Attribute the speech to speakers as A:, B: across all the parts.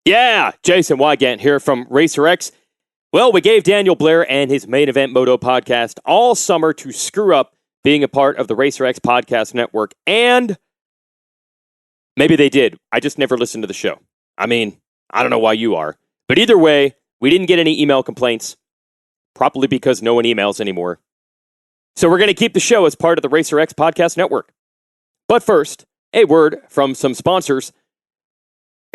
A: Yeah, Jason Wygant here from RacerX. Well, we gave Daniel Blair and his Main Event Moto podcast all summer to screw up being a part of the RacerX podcast network, and maybe they did. I just never listened to the show. I mean, I don't know why you are. But either way, we didn't get any email complaints, probably because no one emails anymore. So we're going to keep the show as part of the RacerX podcast network. But first, a word from some sponsors.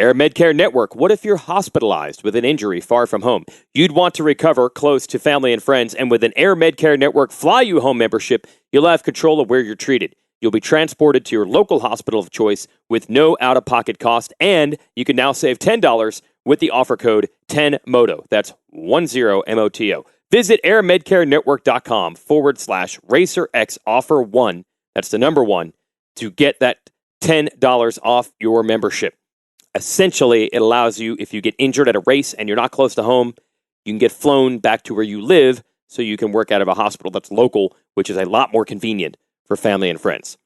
A: Air Medcare Network. What if you're hospitalized with an injury far from home? You'd want to recover close to family and friends, and with an Air Medcare Network Fly You Home membership, you'll have control of where you're treated. You'll be transported to your local hospital of choice with no out-of-pocket cost, and you can now save $10 with the offer code 10MOTO. That's 10MOTO. Visit airmedcarenetwork.com/RacerXoffer1. That's the number 1 to get that $10 off your membership. Essentially, it allows you, if you get injured at a race and you're not close to home, you can get flown back to where you live so you can work out of a hospital that's local, which is a lot more convenient for family and friends.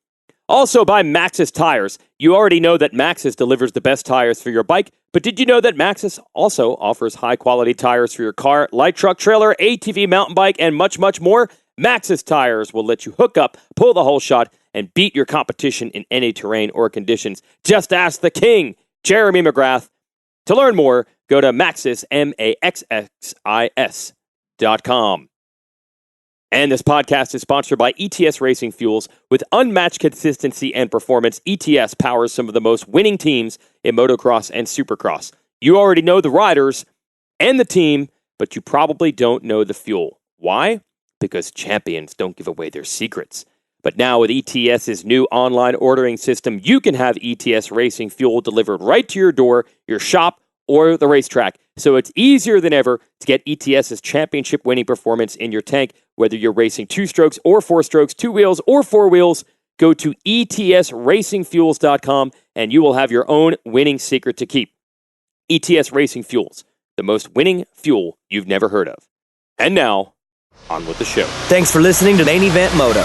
A: Also by Maxxis Tires. You already know that Maxxis delivers the best tires for your bike, but did you know that Maxxis also offers high-quality tires for your car, light truck, trailer, ATV, mountain bike, and much, much more? Maxxis Tires will let you hook up, pull the whole shot, and beat your competition in any terrain or conditions. Just ask the king, Jeremy McGrath. To learn more, go to Maxxis, MAXXIS.com. And this podcast is sponsored by ETS Racing Fuels. With unmatched consistency and performance, ETS powers some of the most winning teams in motocross and supercross. You already know the riders and the team, but you probably don't know the fuel. Why? Because champions don't give away their secrets. But now with ETS's new online ordering system, you can have ETS Racing Fuel delivered right to your door, your shop, or the racetrack. So it's easier than ever to get ETS's championship-winning performance in your tank, whether you're racing 2 strokes or 4 strokes, 2 wheels or 4 wheels. Go to ETSRacingFuels.com and you will have your own winning secret to keep. ETS Racing Fuels, the most winning fuel you've never heard of. And now, on with the show.
B: Thanks for listening to Main Event Moto.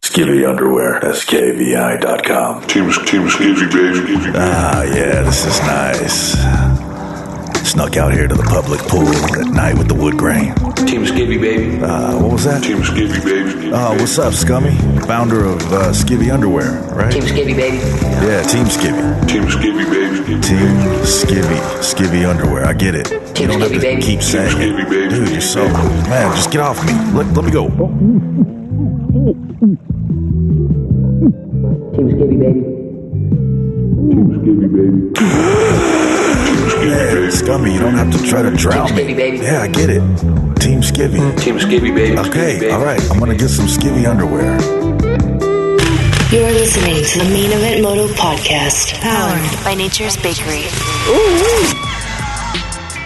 C: Skivvy Underwear, SKVI.com.
D: Team Skivvy, baby.
C: Ah, yeah, this is nice. Snuck out here to the public pool at night with the wood grain.
D: Team Skivvy, baby.
C: What was that?
D: Team Skivvy, baby.
C: What's up, Scummy? Founder of Skivvy Underwear, right?
E: Team Skivvy, baby.
C: Yeah, Team Skivvy.
D: Team Skivvy, baby.
C: Team Skivvy. Skivvy Underwear, I get it.
E: Team
C: you don't
E: Skivvy,
C: have to
E: baby.
C: keep saying
D: Team Skivvy,
C: it.
D: baby.
C: Dude, you're so... Man, just get off me. Let me go.
E: Team Skivvy, baby.
D: Team Skivvy, baby.
C: Yeah, Scummy, you don't have to try to drown
E: Team
C: me.
E: Skivvy, baby.
C: Yeah, I get it. Team Skivvy.
D: Team Skivvy, baby.
C: Okay, all right. I'm going to get some Skivvy Underwear.
F: You're listening to the Main Event Moto podcast, powered by Nature's Bakery.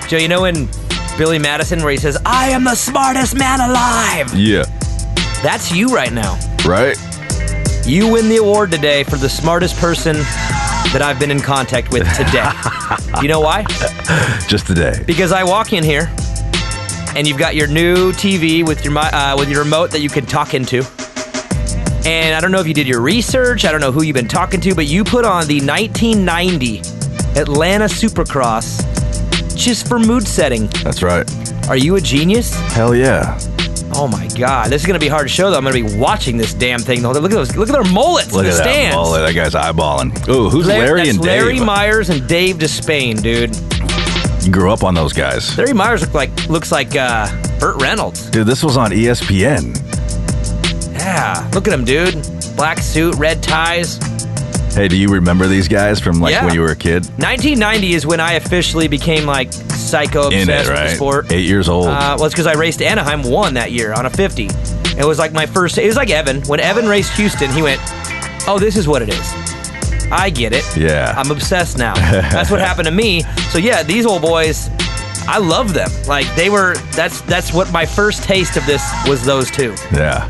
B: Joe, you know in Billy Madison where he says, I am the smartest man alive?
G: Yeah.
B: That's you right now.
G: Right?
B: You win the award today for the smartest person that I've been in contact with today. You know why?
G: Just today.
B: Because I walk in here, and you've got your new TV with your remote that you can talk into. And I don't know if you did your research, I don't know who you've been talking to, but you put on the 1990 Atlanta Supercross just for mood setting.
G: That's right.
B: Are you a genius?
G: Hell yeah.
B: Oh my God, this is gonna be hard to show though. I'm gonna be watching this damn thing. Look at those. Look at their mullets
G: Look
B: in the
G: at that
B: stands.
G: mullet. That guy's eyeballing. Oh, who's Larry and Dave?
B: Larry Myers and Dave Despain, dude.
G: You grew up on those guys.
B: Larry Myers looks like Burt Reynolds.
G: Dude, this was on ESPN.
B: Yeah, look at him, dude. Black suit, red ties.
G: Hey, do you remember these guys from
B: Yeah.
G: when you were a kid?
B: 1990 is when I officially became psycho obsessed
G: In it,
B: with
G: right?
B: the sport.
G: 8 years old.
B: Well, it's because I raced Anaheim 1 that year on a 50. It was like my first. It was like Evan. When Evan raced Houston, he went, "Oh, this is what it is. I get it.
G: Yeah.
B: I'm obsessed now." That's what happened to me. So yeah, these old boys, I love them. Like they were. That's what my first taste of this was. Those two.
G: Yeah.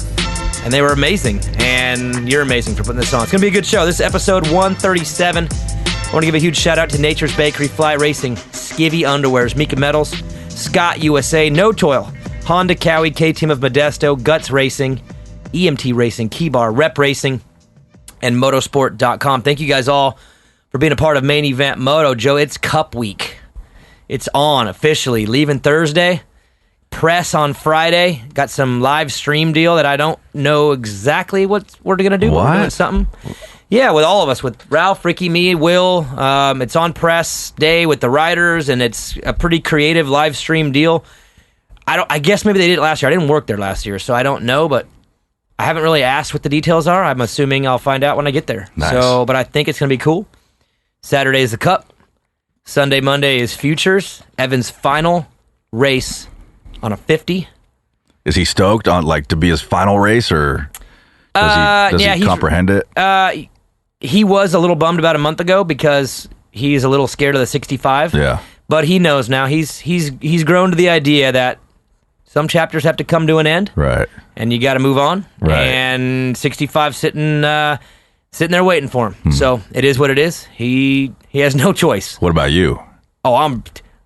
B: And they were amazing. And you're amazing for putting this on. It's going to be a good show. This is episode 137. I want to give a huge shout out to Nature's Bakery, Fly Racing, Skivvy Underwears, Mika Metals, Scott USA, No Toil, Honda Cowie, K-Team of Modesto, Guts Racing, EMT Racing, Key Bar, Rep Racing, and Motosport.com. Thank you guys all for being a part of Main Event Moto. Joe, it's Cup Week. It's on officially. Leaving Thursday. Press on Friday. Got some live stream deal that I don't know exactly what we're going to do.
G: What?
B: We're doing something. Yeah, with all of us. With Ralph, Ricky, me, Will. It's on press day with the riders, and it's a pretty creative live stream deal. I guess maybe they did it last year. I didn't work there last year, so I don't know, but I haven't really asked what the details are. I'm assuming I'll find out when I get there.
G: Nice.
B: But I think it's going to be cool. Saturday is the Cup. Sunday, Monday is Futures. Evan's final race on a 50.
G: Is he stoked on to be his final race, or does he comprehend it?
B: He was a little bummed about a month ago because he's a little scared of the 65.
G: Yeah.
B: But he knows now. He's grown to the idea that some chapters have to come to an end.
G: Right.
B: And you got to move on.
G: Right.
B: And 65 sitting there waiting for him. So it is what it is. He has no choice.
G: What about you?
B: Oh,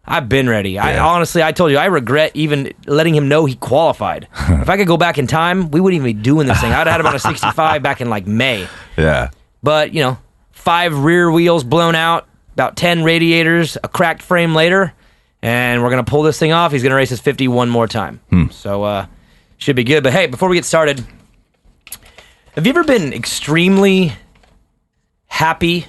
B: I've been ready.
G: Yeah.
B: I told you, I regret even letting him know he qualified. If I could go back in time, we wouldn't even be doing this thing. I'd have had him on a 65 back in May.
G: Yeah.
B: But, 5 rear wheels blown out, about 10 radiators, a cracked frame later, and we're going to pull this thing off. He's going to race his 50 one more time. So, should be good. But, hey, before we get started, have you ever been extremely happy,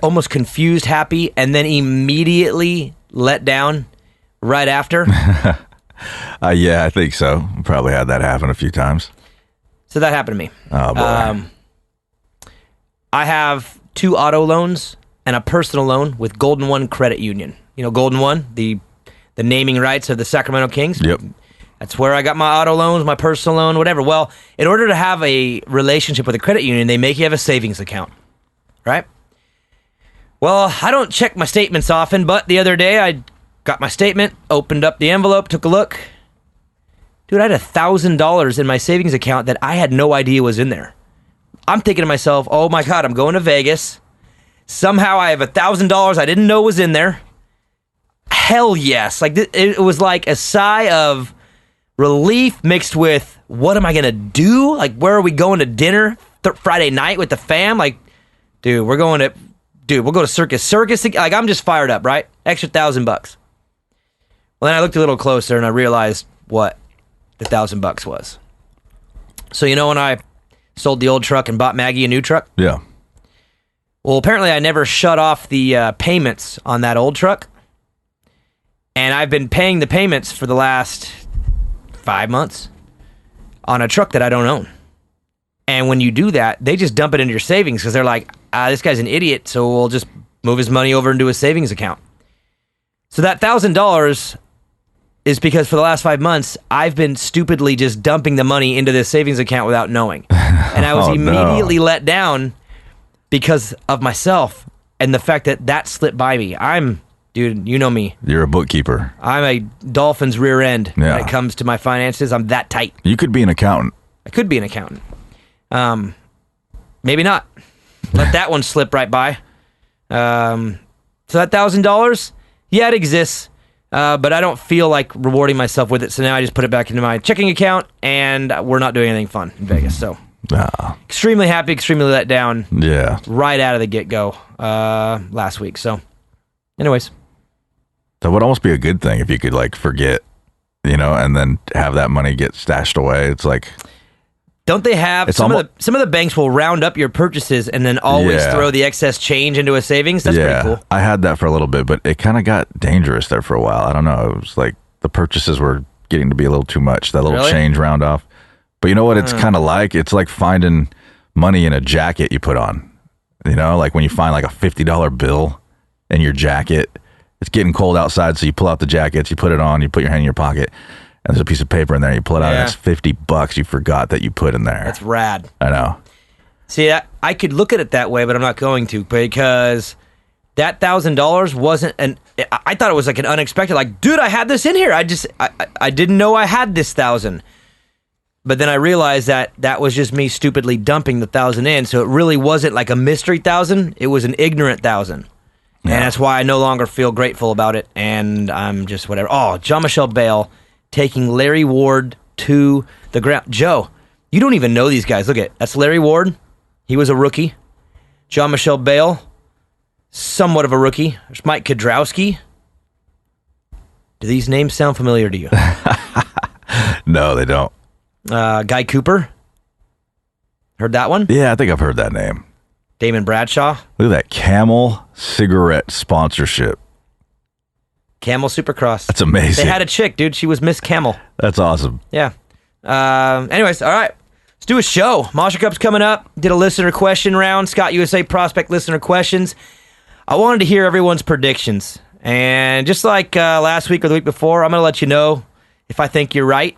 B: almost confused happy, and then immediately let down right after?
G: Yeah, I think so. Probably had that happen a few times.
B: So that happened to me.
G: Oh, boy.
B: I have 2 auto loans and a personal loan with Golden One Credit Union. Golden One, the naming rights of the Sacramento Kings.
G: Yep.
B: That's where I got my auto loans, my personal loan, whatever. Well, in order to have a relationship with a credit union, they make you have a savings account, right? Well, I don't check my statements often, but the other day I got my statement, opened up the envelope, took a look. Dude, I had $1,000 in my savings account that I had no idea was in there. I'm thinking to myself, oh my God, I'm going to Vegas. Somehow I have $1,000 I didn't know was in there. Hell yes. It was like a sigh of relief mixed with, what am I going to do? Where are we going to dinner Friday night with the fam? Dude, we'll go to Circus. I'm just fired up, right? Extra $1,000. Well, then I looked a little closer and I realized what the $1,000 was. So, when I sold the old truck and bought Maggie a new truck?
G: Yeah.
B: Well, apparently I never shut off the payments on that old truck. And I've been paying the payments for the last 5 months on a truck that I don't own. And when you do that, they just dump it into your savings because they're like, this guy's an idiot, so we'll just move his money over into his savings account. So that $1,000 is because for the last 5 months, I've been stupidly just dumping the money into this savings account without knowing. And I was immediately let down because of myself and the fact that slipped by me. Dude, you know me.
G: You're a bookkeeper.
B: I'm a dolphin's rear end when it comes to my finances. I'm that tight.
G: You could be an accountant.
B: I could be an accountant. Maybe not. Let that one slip right by. So that $1,000, yeah, it exists. But I don't feel like rewarding myself with it. So now I just put it back into my checking account, and we're not doing anything fun in Vegas. So extremely happy, extremely let down.
G: Yeah.
B: Right out of the get-go last week. So anyways.
G: That would almost be a good thing if you could forget, and then have that money get stashed away. It's
B: don't they have some of the banks will round up your purchases and then always throw the excess change into a savings? That's pretty cool.
G: I had that for a little bit, but it kind of got dangerous there for a while. I don't know. It was the purchases were getting to be a little too much, that little change round off. But you know what it's kind of like? It's like finding money in a jacket you put on. When you find a $50 bill in your jacket, it's getting cold outside, so you pull out the jackets, you put it on, you put your hand in your pocket, and there's a piece of paper in there, you pull it out, and it's $50 you forgot that you put in there.
B: That's rad.
G: I know.
B: See, I could look at it that way, but I'm not going to, because that $1,000 wasn't I thought it was an unexpected, dude, I had this in here. I didn't know I had this 1,000. But then I realized that was just me stupidly dumping the 1,000 in, so it really wasn't a mystery 1,000. It was an ignorant 1,000. Yeah. And that's why I no longer feel grateful about it, and I'm just whatever. Oh, Jean-Michel Bale taking Larry Ward to the ground. Joe, you don't even know these guys. Look that's Larry Ward. He was a rookie. Jean-Michel Bale, somewhat of a rookie. There's Mike Kudrowski. Do these names sound familiar to you?
G: No, they don't.
B: Guy Cooper. Heard that one?
G: Yeah, I think I've heard that name.
B: Damon Bradshaw.
G: Look at that Camel cigarette sponsorship.
B: Camel Supercross.
G: That's amazing.
B: They had a chick, dude. She was Miss Camel.
G: That's awesome.
B: Yeah. Anyways, all right. Let's do a show. Masha Cup's coming up. Did a listener question round. Scott USA Prospect listener questions. I wanted to hear everyone's predictions. And just like last week or the week before, I'm going to let you know if I think you're right.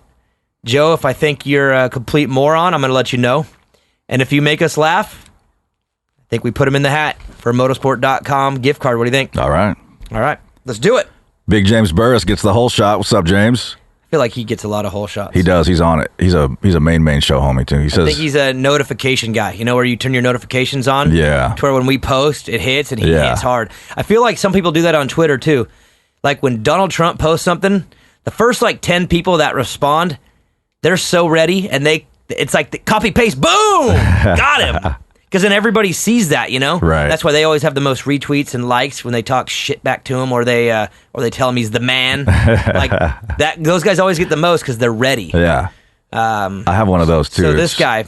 B: Joe, if I think you're a complete moron, I'm going to let you know. And if you make us laugh, I think we put them in the hat for a motosport.com gift card. What do you think?
G: All right.
B: All right. Let's do it.
G: Big James Burris gets the whole shot. What's up, James?
B: I feel like he gets a lot of whole shots.
G: He does. He's on it. He's a main show homie, too. He says,
B: I think he's a notification guy. You know where you turn your notifications on?
G: Yeah.
B: To where when we post, it hits, and he hits hard. I feel like some people do that on Twitter, too. Like when Donald Trump posts something, the first 10 people that respond, they're so ready, and it's like the copy paste, boom, got him. Because then everybody sees that, you know.
G: Right.
B: That's why they always have the most retweets and likes when they talk shit back to him, or they tell him he's the man. Like that, those guys always get the most because they're ready.
G: Yeah. I have one of those too.
B: So this guy,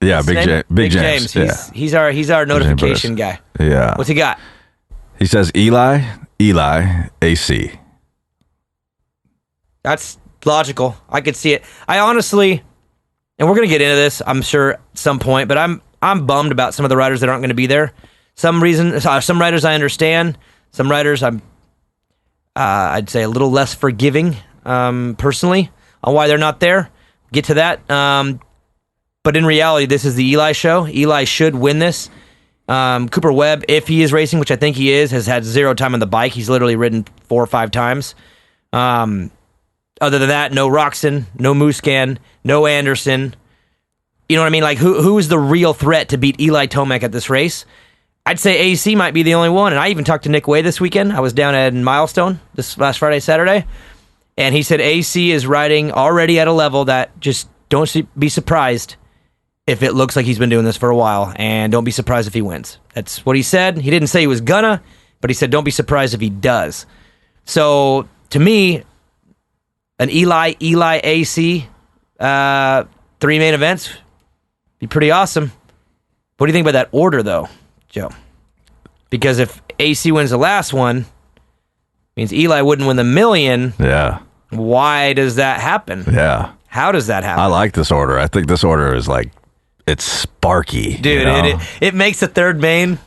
G: yeah, Big James.
B: He's our notification guy.
G: Yeah.
B: What's he got?
G: He says Eli, AC.
B: That's logical. I could see it. I honestly, and we're gonna get into this, I'm sure at some point, but I'm bummed about some of the riders that aren't going to be there. Some riders I understand. Some riders I'd say a little less forgiving, personally, on why they're not there. Get to that. But in reality, this is the Eli show. Eli should win this. Cooper Webb, if he is racing, which I think he is, has had 0 time on the bike. He's literally ridden 4 or 5 times. Other than that, no Roxon, no Muscan, no Anderson. You know what I mean? Like, who is the real threat to beat Eli Tomac at this race? I'd say AC might be the only one. And I even talked to Nick Way this weekend. I was down at Milestone this last Friday, Saturday. And he said AC is riding already at a level that just don't be surprised if it looks like he's been doing this for a while. And don't be surprised if he wins. That's what he said. He didn't say he was gonna, but he said don't be surprised if he does. So, to me, an Eli AC 3 main events be pretty awesome. What do you think about that order, though, Joe? Because if AC wins the last one, means Eli wouldn't win the million.
G: Yeah.
B: Why does that happen?
G: Yeah.
B: How does that happen?
G: I like this order. I think this order is it's sparky.
B: Dude,
G: you know?
B: it makes the third main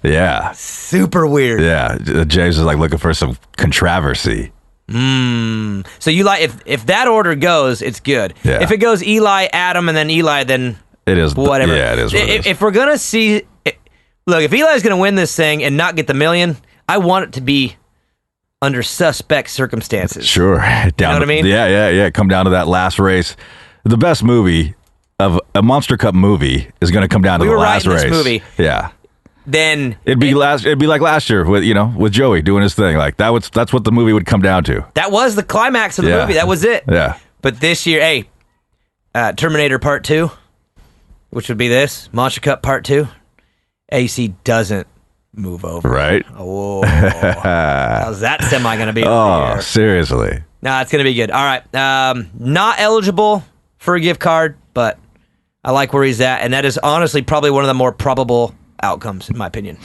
B: super weird.
G: Yeah. James is looking for some controversy.
B: So you if that order goes, it's good.
G: Yeah.
B: If it goes Eli, Adam, and then Eli, then
G: it is
B: whatever.
G: Yeah, it is what it is.
B: If we're gonna see, look, if Eli's gonna win this thing and not get the million, I want it to be under suspect circumstances.
G: Sure.
B: You know what I mean?
G: Yeah. Come down to that last race. The best movie of a Monster Cup movie is going to come down to the last race.
B: This movie.
G: Yeah.
B: Then
G: it'd be like last year with Joey doing his thing. Like that's what the movie would come down to.
B: That was the climax of the movie. That was it.
G: Yeah.
B: But this year, Terminator Part 2, which would be this, Monster Cup Part 2, AC doesn't move over.
G: Right.
B: Oh, how's that semi going to be?
G: Oh, seriously.
B: Nah, it's going to be good. All right. Not eligible for a gift card, but I like where he's at. And that is honestly probably one of the more probable outcomes, in my opinion.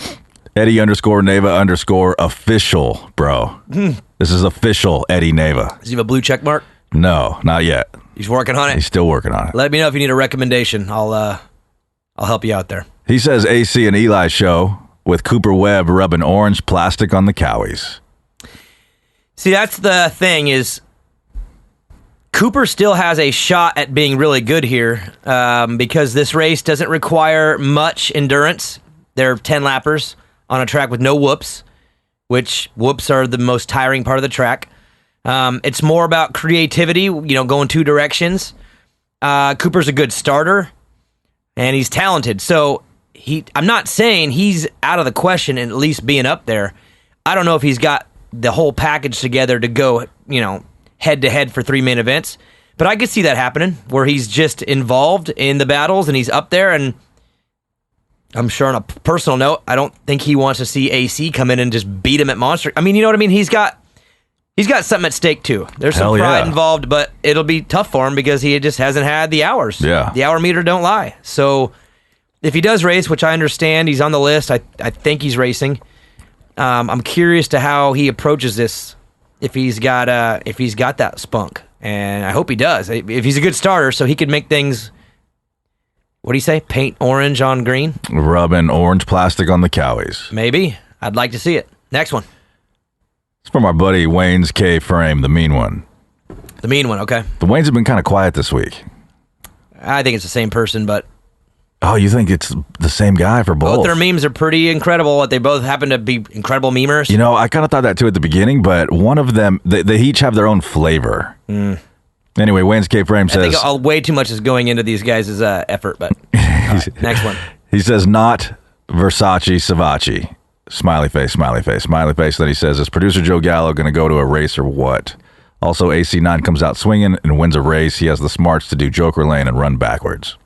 G: Eddie_Neva_official, bro. This is official Eddie Neva.
B: Does he have a blue check mark?
G: No, not yet.
B: He's working on it.
G: He's still working on it.
B: Let me know if you need a recommendation. I'll help you out there.
G: He says AC and Eli show with Cooper Webb rubbing orange plastic on the cowies.
B: See, that's the thing is Cooper still has a shot at being really good here because this race doesn't require much endurance. They're 10 lappers on a track with no whoops, which whoops are the most tiring part of the track. It's more about creativity, going 2 directions. Cooper's a good starter, and he's talented. So I'm not saying he's out of the question and at least being up there. I don't know if he's got the whole package together to go, head-to-head for 3 main events. But I could see that happening, where he's just involved in the battles, and he's up there, and I'm sure on a personal note, I don't think he wants to see AC come in and just beat him at Monster. I mean, you know what I mean? He's got something at stake too. There's some pride involved, but it'll be tough for him because he just hasn't had the hours.
G: Yeah.
B: The hour meter don't lie. So if he does race, which I understand, he's on the list. I think he's racing. I'm curious to how he approaches this if he's got that spunk, and I hope he does. If he's a good starter, so he could make things. What do you say? Paint orange on green?
G: Rubbing orange plastic on the cowies.
B: Maybe. I'd like to see it. Next one.
G: It's from our buddy Wayne's K-Frame, the mean one.
B: The mean one, okay.
G: The Waynes have been kind of quiet this week.
B: I think it's the same person, but...
G: Oh, you think it's the same guy for both?
B: Both their memes are pretty incredible. They both happen to be incredible memers.
G: You know, I kind of thought that too at the beginning, but one of them, they each have their own flavor. Anyway, Wayne's K-Frame says...
B: I think way too much is going into these guys' effort, but... Right, next one.
G: He says, not Versace Savachi. Smiley face, smiley face, smiley face. Then he says, is producer Joe Gallo going to go to a race or what? Also, AC9 comes out swinging and wins a race. He has the smarts to do Joker Lane and run backwards.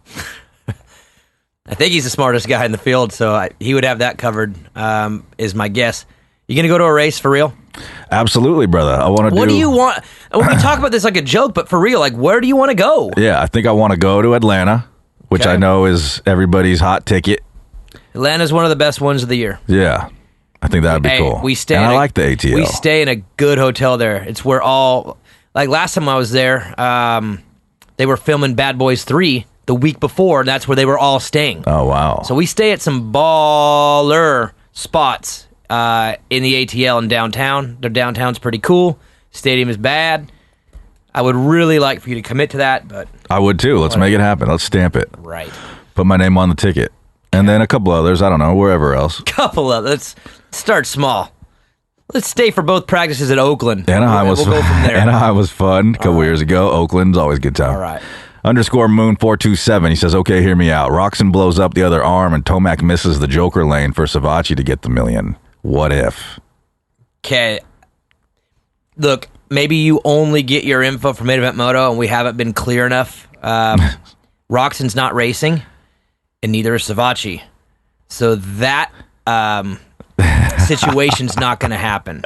B: I think he's the smartest guy in the field, so he would have that covered, is my guess. You going to go to a race for real?
G: Absolutely, brother. I want to do...
B: What do you want? We talk about this like a joke, but for real, like, where do you want to go?
G: Yeah, I think I want to go to Atlanta, which
B: Okay.
G: I know is everybody's hot ticket.
B: Atlanta's one of the best ones of the year.
G: Yeah, I think that would be cool.
B: We stay
G: and
B: in
G: I like the ATL.
B: We stay in a good hotel there. It's where like last time I was there, they were filming Bad Boys 3 the week before, and that's where they were all staying.
G: Oh, wow.
B: So we stay at some baller spots in the ATL in downtown. Their downtown's pretty cool. Stadium is bad. I would really like for you to commit to that, but...
G: I would too. Let's make it happen. Let's stamp it.
B: Right.
G: Put my name on the ticket. And then a couple others, I don't know, wherever else.
B: Let's start small. Let's stay for both practices at Oakland.
G: Anaheim was
B: we'll go from there.
G: Anaheim was fun a couple years ago. Oakland's always a good time.
B: All right.
G: _Moon427. He says, okay, hear me out. Roxon blows up the other arm and Tomac misses the Joker lane for Savachi to get the million. What if?
B: Okay. Look, maybe you only get your info from Main Event Moto and we haven't been clear enough. Roxon's not racing, and neither is Savachi. So that situation's not going to happen.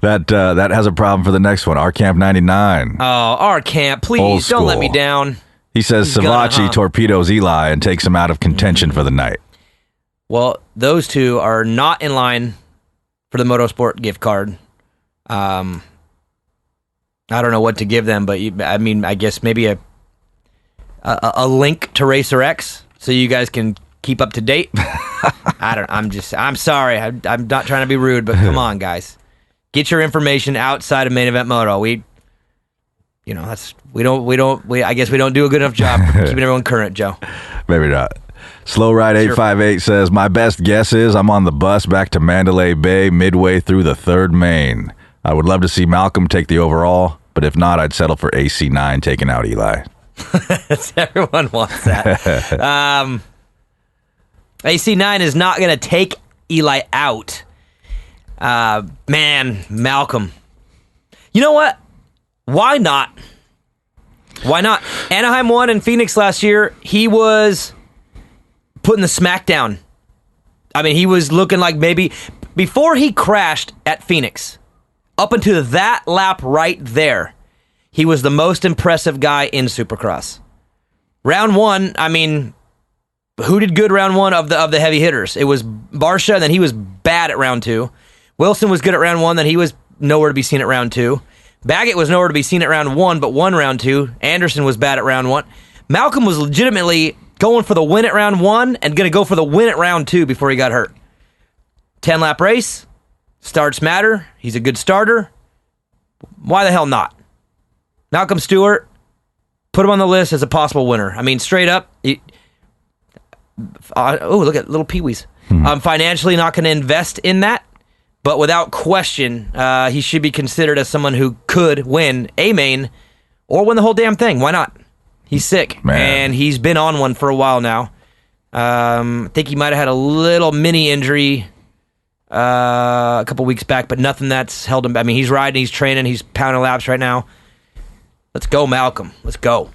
G: That has a problem for the next one. Our Camp 99.
B: Oh, our camp, please don't let me down.
G: He says Savachi torpedoes Eli and takes him out of contention for the night.
B: Well, those two are not in line for the Motorsport gift card. I don't know what to give them, but I guess maybe a link to Racer X so you guys can keep up to date. I'm sorry. I'm not trying to be rude, but come on, guys. Get your information outside of Main Event Moto. I guess we don't do a good enough job keeping everyone current, Joe.
G: Maybe not. Slow Ride 858 says, my best guess is I'm on the bus back to Mandalay Bay midway through the third main. I would love to see Malcolm take the overall, but if not, I'd settle for AC9 taking out Eli.
B: Everyone wants that. AC9 is not going to take Eli out. Man, Malcolm. You know what? Why not? Why not? Anaheim won in Phoenix last year. He was putting the smack down. I mean, he was looking like maybe before he crashed at Phoenix, up until that lap right there, he was the most impressive guy in Supercross. Round one, I mean, who did good round one of the heavy hitters? It was Barsha, and then he was bad at round two. Wilson was good at round one, then he was nowhere to be seen at round two. Baggett was nowhere to be seen at round one, but won round two. Anderson was bad at round one. Malcolm was legitimately going for the win at round one and going to go for the win at round two before he got hurt. 10-lap race. Starts matter. He's a good starter. Why the hell not? Malcolm Stewart, put him on the list as a possible winner. I mean, straight up. Look at little Pee-wees. I'm financially not going to invest in that. But without question, he should be considered as someone who could win a main or win the whole damn thing. Why not? He's sick,
G: Man.
B: and he's been on one for a while now. I think he might have had a little mini injury a couple weeks back, but nothing that's held him. I mean, he's riding, he's training, he's pounding laps right now. Let's go, Malcolm. Let's go.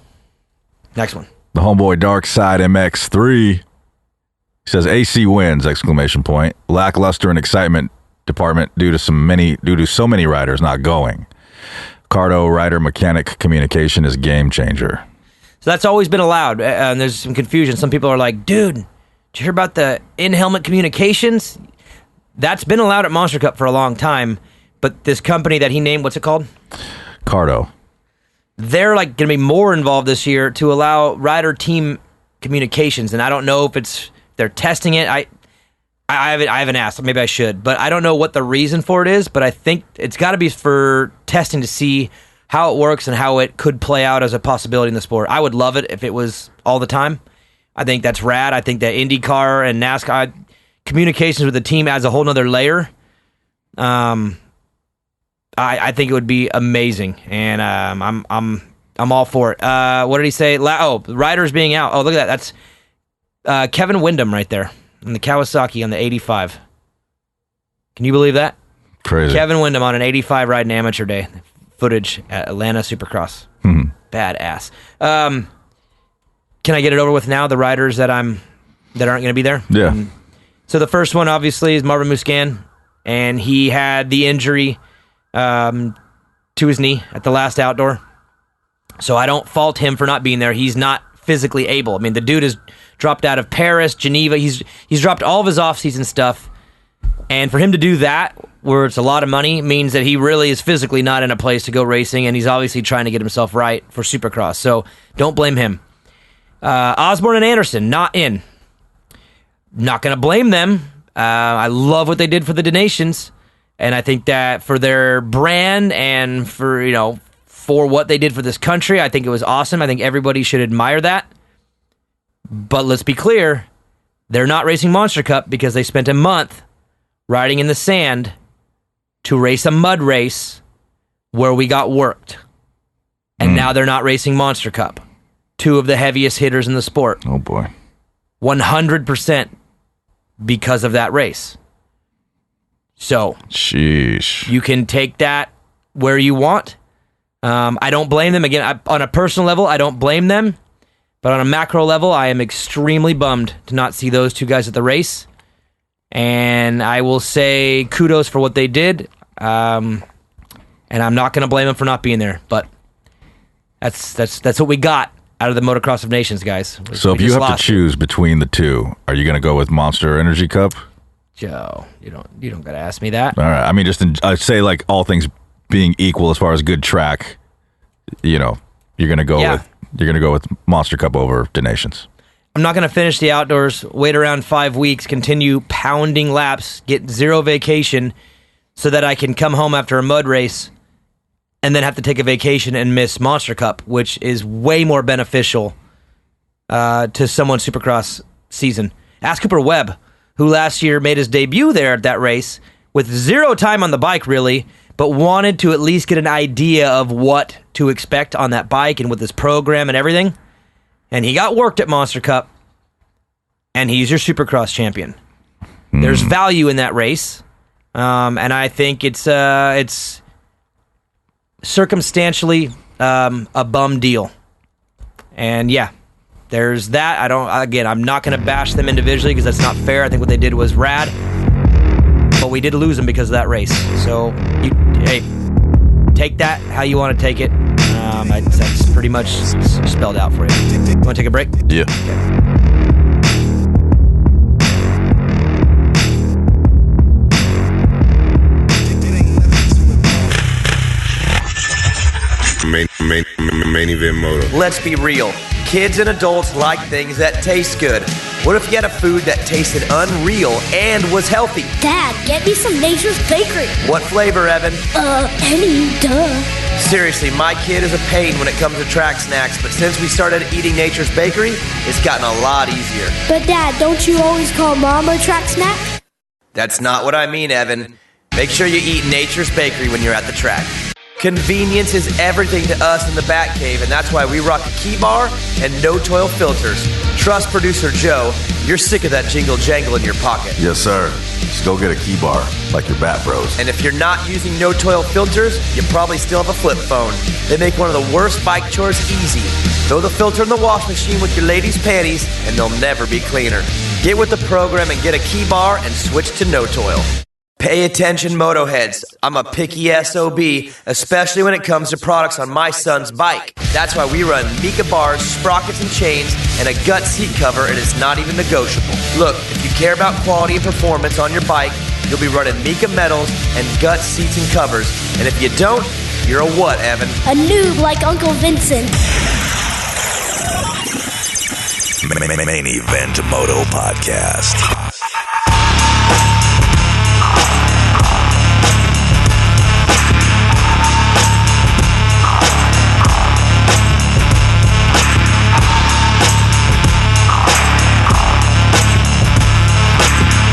B: Next one.
G: The homeboy Dark Side MX3 He says AC wins! ! Lackluster and excitement department due to so many riders not going. Cardo rider mechanic communication is game changer.
B: So that's always been allowed, and there's some confusion. Some people are like, dude, did you hear about the in-helmet communications? That's been allowed at Monster Cup for a long time, but this company that he named, what's it called?
G: Cardo.
B: They're like going to be more involved this year to allow rider team communications, and I don't know if they're testing it. I haven't asked. Maybe I should, but I don't know what the reason for it is. But I think it's got to be for testing to see how it works and how it could play out as a possibility in the sport. I would love it if it was all the time. I think that's rad. I think that IndyCar and NASCAR communications with the team adds a whole nother layer. I think it would be amazing, and I'm all for it. What did he say? Riders being out. Oh, look at that. That's Kevin Windham right there on the Kawasaki on the 85. Can you believe that?
G: Crazy.
B: Kevin Windham on an 85 riding amateur day. Footage at Atlanta Supercross. Badass. Can I get it over with now? The riders that aren't going to be there.
G: Yeah.
B: So the first one obviously is Marvin Musquin, and he had the injury to his knee at the last outdoor. So I don't fault him for not being there. He's not physically able. I mean, the dude has dropped out of Paris, Geneva. He's dropped all of his off-season stuff. And for him to do that, where it's a lot of money, means that he really is physically not in a place to go racing, and he's obviously trying to get himself right for Supercross. So don't blame him. Osborne and Anderson, not in. Not going to blame them. I love what they did for the donations, and I think that for their brand and for what they did for this country, I think it was awesome. I think everybody should admire that. But let's be clear, they're not racing Monster Cup because they spent a month riding in the sand to race a mud race where we got worked. And now they're not racing Monster Cup. Two of the heaviest hitters in the sport.
G: Oh, boy.
B: 100% because of that race. So,
G: sheesh.
B: You can take that where you want. I don't blame them. Again, on a personal level, I don't blame them. But on a macro level, I am extremely bummed to not see those two guys at the race. And I will say kudos for what they did. And I'm not going to blame them for not being there. But that's what we got out of the Motocross of Nations, guys.
G: So if you have to choose between the two, are you going to go with Monster Energy Cup?
B: Joe, you don't got to ask me that.
G: All right. I mean, I'd say like all things being equal as far as good track, you're going to go with Monster Cup over Donations.
B: I'm not going to finish the outdoors, wait around 5 weeks, continue pounding laps, get zero vacation so that I can come home after a mud race and then have to take a vacation and miss Monster Cup, which is way more beneficial to someone's Supercross season. Ask Cooper Webb, who last year made his debut there at that race with zero time on the bike, really, but wanted to at least get an idea of what to expect on that bike and with this program and everything. And he got worked at Monster Cup, and he's your Supercross champion. There's value in that race, and I think it's circumstantially a bum deal. And yeah, there's that. I'm not going to bash them individually because that's not fair. I think what they did was rad, but we did lose them because of that race. So, take that how you want to take it. That's pretty much spelled out for you. You want to take a break?
G: Yeah.
E: Main event moto.
H: Let's be real. Kids and adults like things that taste good. What if you had a food that tasted unreal and was healthy?
I: Dad, get me some Nature's Bakery.
H: What flavor, Evan?
I: Any, duh.
H: Seriously, my kid is a pain when it comes to track snacks, but since we started eating Nature's Bakery, it's gotten a lot easier.
I: But Dad, don't you always call Mom a track snack?
H: That's not what I mean, Evan. Make sure you eat Nature's Bakery when you're at the track. Convenience is everything to us in the Batcave, and that's why we rock a key bar and no toil filters. Trust producer Joe, you're sick of that jingle jangle in your pocket.
C: Yes, sir. Just go get a key bar, like your Bat Bros.
H: And if you're not using no toil filters, you probably still have a flip phone. They make one of the worst bike chores easy. Throw the filter in the wash machine with your ladies' panties, and they'll never be cleaner. Get with the program and get a key bar and switch to No Toil. Pay attention, Motoheads. I'm a picky SOB, especially when it comes to products on my son's bike. That's why we run Mika bars, sprockets and chains, and a gut seat cover, and it's not even negotiable. Look, if you care about quality and performance on your bike, you'll be running Mika metals and gut seats and covers. And if you don't, you're a what, Evan?
I: A noob like Uncle Vincent.
C: Main Event Moto Podcast.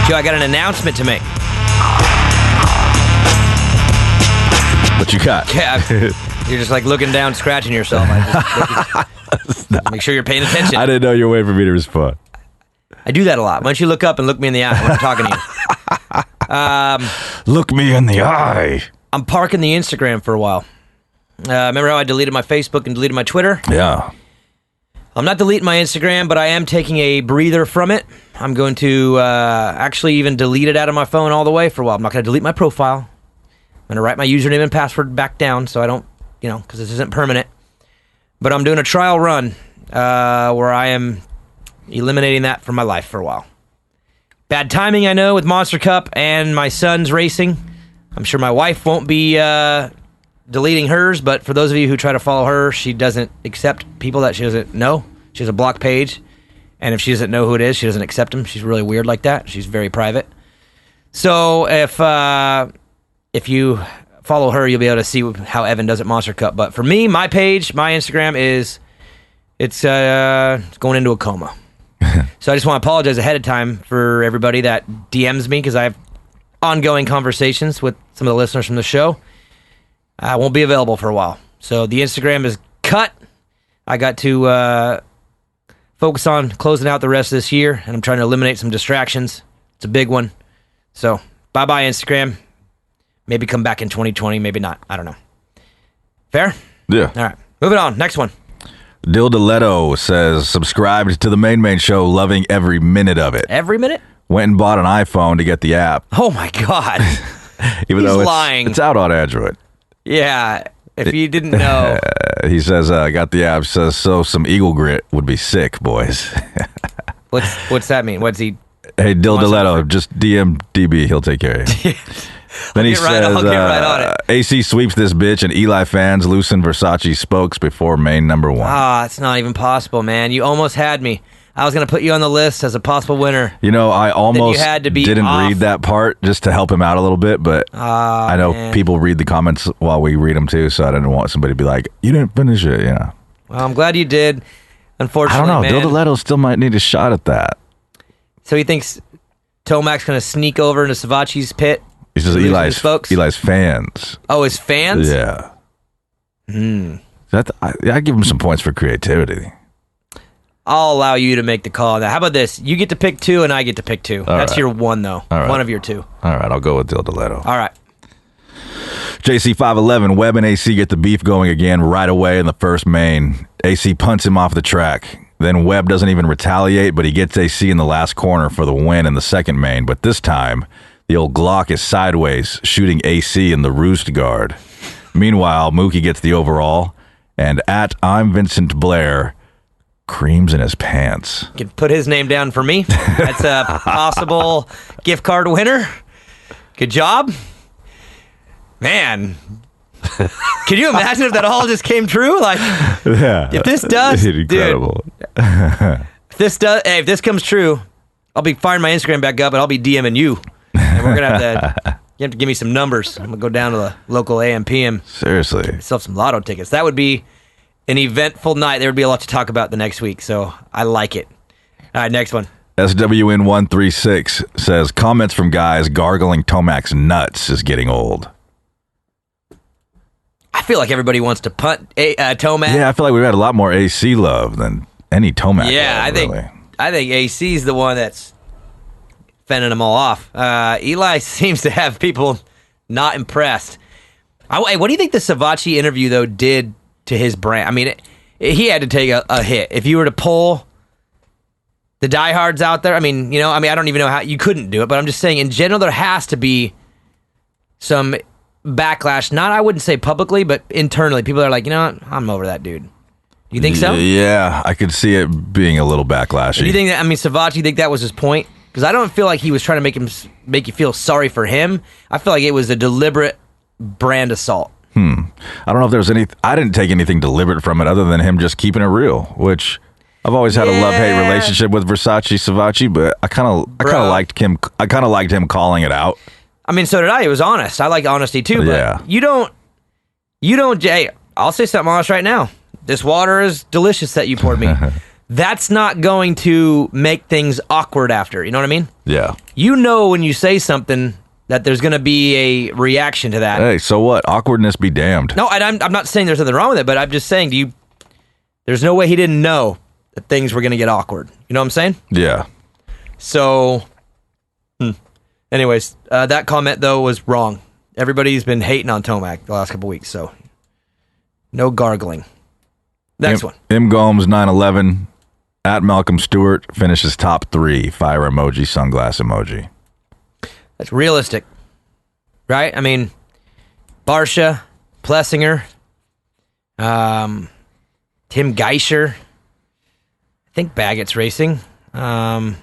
B: Joe, I got an announcement to make.
G: What you got?
B: Yeah, you're just like looking down, scratching yourself. Make sure you're paying attention.
G: I didn't know you were waiting for me to respond.
B: I do that a lot. Why don't you look up and look me in the eye when I'm talking to you?
G: Look me in the eye.
B: I'm parking the Instagram for a while. Remember how I deleted my Facebook and deleted my Twitter?
G: Yeah.
B: I'm not deleting my Instagram, but I am taking a breather from it. I'm going to actually even delete it out of my phone all the way for a while. I'm not going to delete my profile. I'm going to write my username and password back down so I don't, because this isn't permanent. But I'm doing a trial run where I am eliminating that from my life for a while. Bad timing, I know, with Monster Cup and my son's racing. I'm sure my wife won't be deleting hers, but for those of you who try to follow her, she doesn't accept people that she doesn't know. She has a block page, and if she doesn't know who it is, she doesn't accept them. She's really weird like that. She's very private. So if you follow her, you'll be able to see how Evan does at Monster Cup. But for me, my page, my Instagram it's going into a coma. So I just want to apologize ahead of time for everybody that DMs me, because I have ongoing conversations with some of the listeners from the show. I won't be available for a while. So the Instagram is cut. I got to focus on closing out the rest of this year, and I'm trying to eliminate some distractions. It's a big one. So bye-bye, Instagram. Maybe come back in 2020, maybe not. I don't know. Fair?
G: Yeah.
B: All right. Moving on. Next one.
G: Dildoletto says, subscribed to the main show, loving every minute of it.
B: Every minute?
G: Went and bought an iPhone to get the app.
B: Oh, my God.
G: Even though
B: lying.
G: It's out on Android.
B: Yeah. If you didn't know.
G: He says, got the app. Says, so some Eagle Grit would be sick, boys.
B: What's that mean? What's he?
G: Hey, Dildoletto, just DM DB. He'll take care of you. Then he says,
B: I'll get right on it.
G: AC sweeps this bitch, and Eli fans loosen Versace spokes before main number one.
B: It's not even possible, man. You almost had me. I was going to put you on the list as a possible winner.
G: I almost
B: had to be
G: didn't
B: off.
G: read that part just to help him out a little bit, but I know people read the comments while we read them too, so I didn't want somebody to be like, you didn't finish it,
B: Well, I'm glad you did. Unfortunately,
G: I don't know. Dildoletto still might need a shot at that.
B: So he thinks Tomac's going to sneak over into Savachi's pit?
G: He says Eli's fans.
B: Oh, his fans?
G: Yeah. I give him some points for creativity.
B: I'll allow you to make the call on that. How about this? You get to pick two, and I get to pick two. That's
G: right.
B: your one, though.
G: All right.
B: One of your two.
G: All right, I'll go with Dildoletto.
B: All right.
G: JC511, Webb and AC get the beef going again right away in the first main. AC punts him off the track. Then Webb doesn't even retaliate, but he gets AC in the last corner for the win in the second main. But this time, the old Glock is sideways, shooting AC in the roost guard. Meanwhile, Mookie gets the overall, and at I'm Vincent Blair, creams in his pants.
B: You can put his name down for me. That's a possible gift card winner. Good job. Man. Can you imagine if that all just came true? If this does,
G: incredible.
B: Dude, if this comes true, I'll be firing my Instagram back up, and I'll be DMing you. And we're gonna you have to give me some numbers. I'm gonna go down to the local AM/PM.
G: Seriously,
B: get myself some lotto tickets. That would be an eventful night. There would be a lot to talk about the next week, so I like it. All right, next one.
G: SWN136 says, comments from guys gargling Tomac's nuts is getting old.
B: I feel like everybody wants to punt Tomac.
G: Yeah, I feel like we've had a lot more AC love than any Tomac.
B: Yeah,
G: love,
B: I think AC's the one that's fending them all off. Eli seems to have people not impressed. What do you think the Savachi interview, though, did to his brand? I mean, he had to take a hit. If you were to pull the diehards out there, I don't even know how you couldn't do it, but I'm just saying in general, there has to be some backlash. Not, I wouldn't say publicly, but internally. People are like, you know what? I'm over that dude. You think so?
G: Yeah, I could see it being a little backlashy.
B: Do you think that, Savachi, you think that was his point? Because I don't feel like he was trying to make you feel sorry for him. I feel like it was a deliberate brand assault.
G: I don't know if there was I didn't take anything deliberate from it other than him just keeping it real, which I've always had a love-hate relationship with Versace Savachi, but I kind of liked him. I kind of liked him calling it out.
B: So did I. It was honest. I like honesty too. But
G: yeah.
B: You don't. Hey, I'll say something honest right now. This water is delicious that you poured me. That's not going to make things awkward after. You know what I mean?
G: Yeah.
B: You know when you say something that there's going to be a reaction to that.
G: Hey, so what? Awkwardness be damned.
B: No, I'm not saying there's nothing wrong with it, but I'm just saying, there's no way he didn't know that things were going to get awkward. You know what I'm saying?
G: Yeah.
B: So, anyways, that comment, though, was wrong. Everybody's been hating on Tomac the last couple weeks, so no gargling. Next one.
G: M. Gomes 911 at Malcolm Stewart finishes top 3. Fire emoji, sunglass emoji.
B: That's realistic, right? Barsha, Plessinger, Tim Geischer, I think Baggett's racing. Man,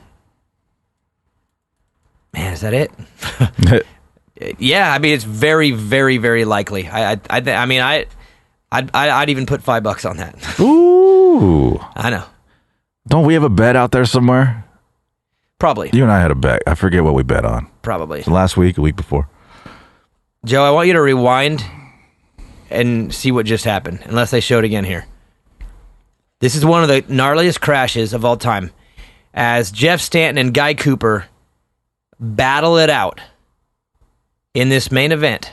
B: is that it? Yeah, it's very, very, very likely. I'd even put $5 on that.
G: Ooh.
B: I know.
G: Don't we have a bet out there somewhere?
B: Probably.
G: You and I had a bet. I forget what we bet on.
B: Probably.
G: Last week, a week before.
B: Joe, I want you to rewind and see what just happened, unless they show it again here. This is one of the gnarliest crashes of all time. As Jeff Stanton and Guy Cooper battle it out in this main event.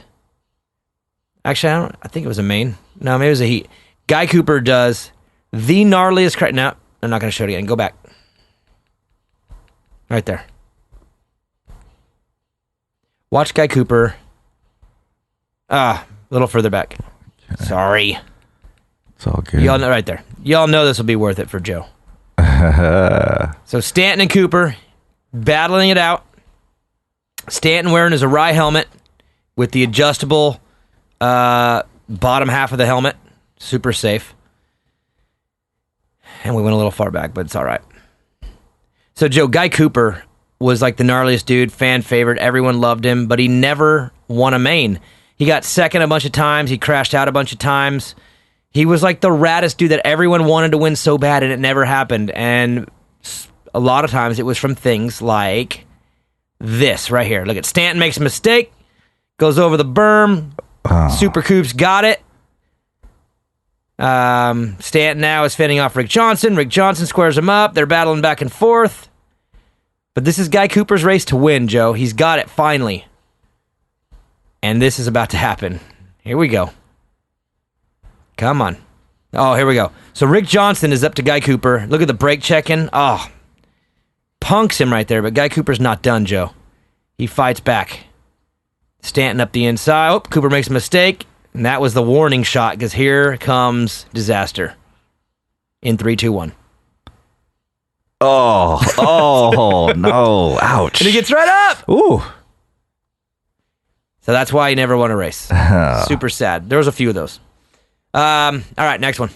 B: Actually, I think it was a main. No, maybe it was a heat. Guy Cooper does the gnarliest crash. No, I'm not going to show it again. Go back. Right there. Watch Guy Cooper. A little further back. Okay. Sorry.
G: It's all good.
B: Y'all know right there. Y'all know this will be worth it for Joe. So Stanton and Cooper battling it out. Stanton wearing his Arai helmet with the adjustable bottom half of the helmet. Super safe. And we went a little far back, but it's all right. So, Joe, Guy Cooper was like the gnarliest dude, fan favorite. Everyone loved him, but he never won a main. He got second a bunch of times. He crashed out a bunch of times. He was like the raddest dude that everyone wanted to win so bad, and it never happened. And a lot of times it was from things like this right here. Look at Stanton makes a mistake, goes over the berm. Super Coops got it. Stanton now is fending off Rick Johnson. Rick Johnson squares him up. They're battling back and forth. But this is Guy Cooper's race to win, Joe. He's got it finally. And this is about to happen. Here we go. Come on. Oh, here we go. So Rick Johnson is up to Guy Cooper. Look at the brake checking. Oh, punks him right there. But Guy Cooper's not done, Joe. He fights back. Stanton up the inside. Oh, Cooper makes a mistake. And that was the warning shot, because here comes disaster. In 3, 2, 1.
G: Oh, no. Ouch.
B: And he gets right up.
G: Ooh.
B: So that's why he never won a race. Super sad. There was a few of those. All right, next one.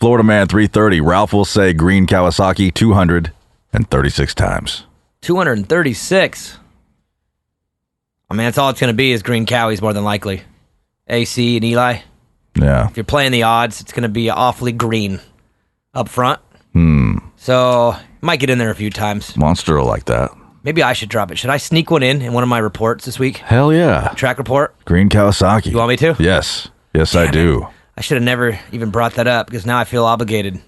G: Florida Man 330. Ralph will say green Kawasaki 236 times.
B: 236. That's all it's going to be is green Cowies more than likely. AC and Eli.
G: Yeah.
B: If you're playing the odds, it's going to be awfully green up front. So, might get in there a few times.
G: Monster will like that.
B: Maybe I should drop it. Should I sneak one in one of my reports this week?
G: Hell yeah.
B: Track report?
G: Green Kawasaki.
B: You want me to?
G: Yes. Yes, I do.
B: I should have never even brought that up, because now I feel obligated.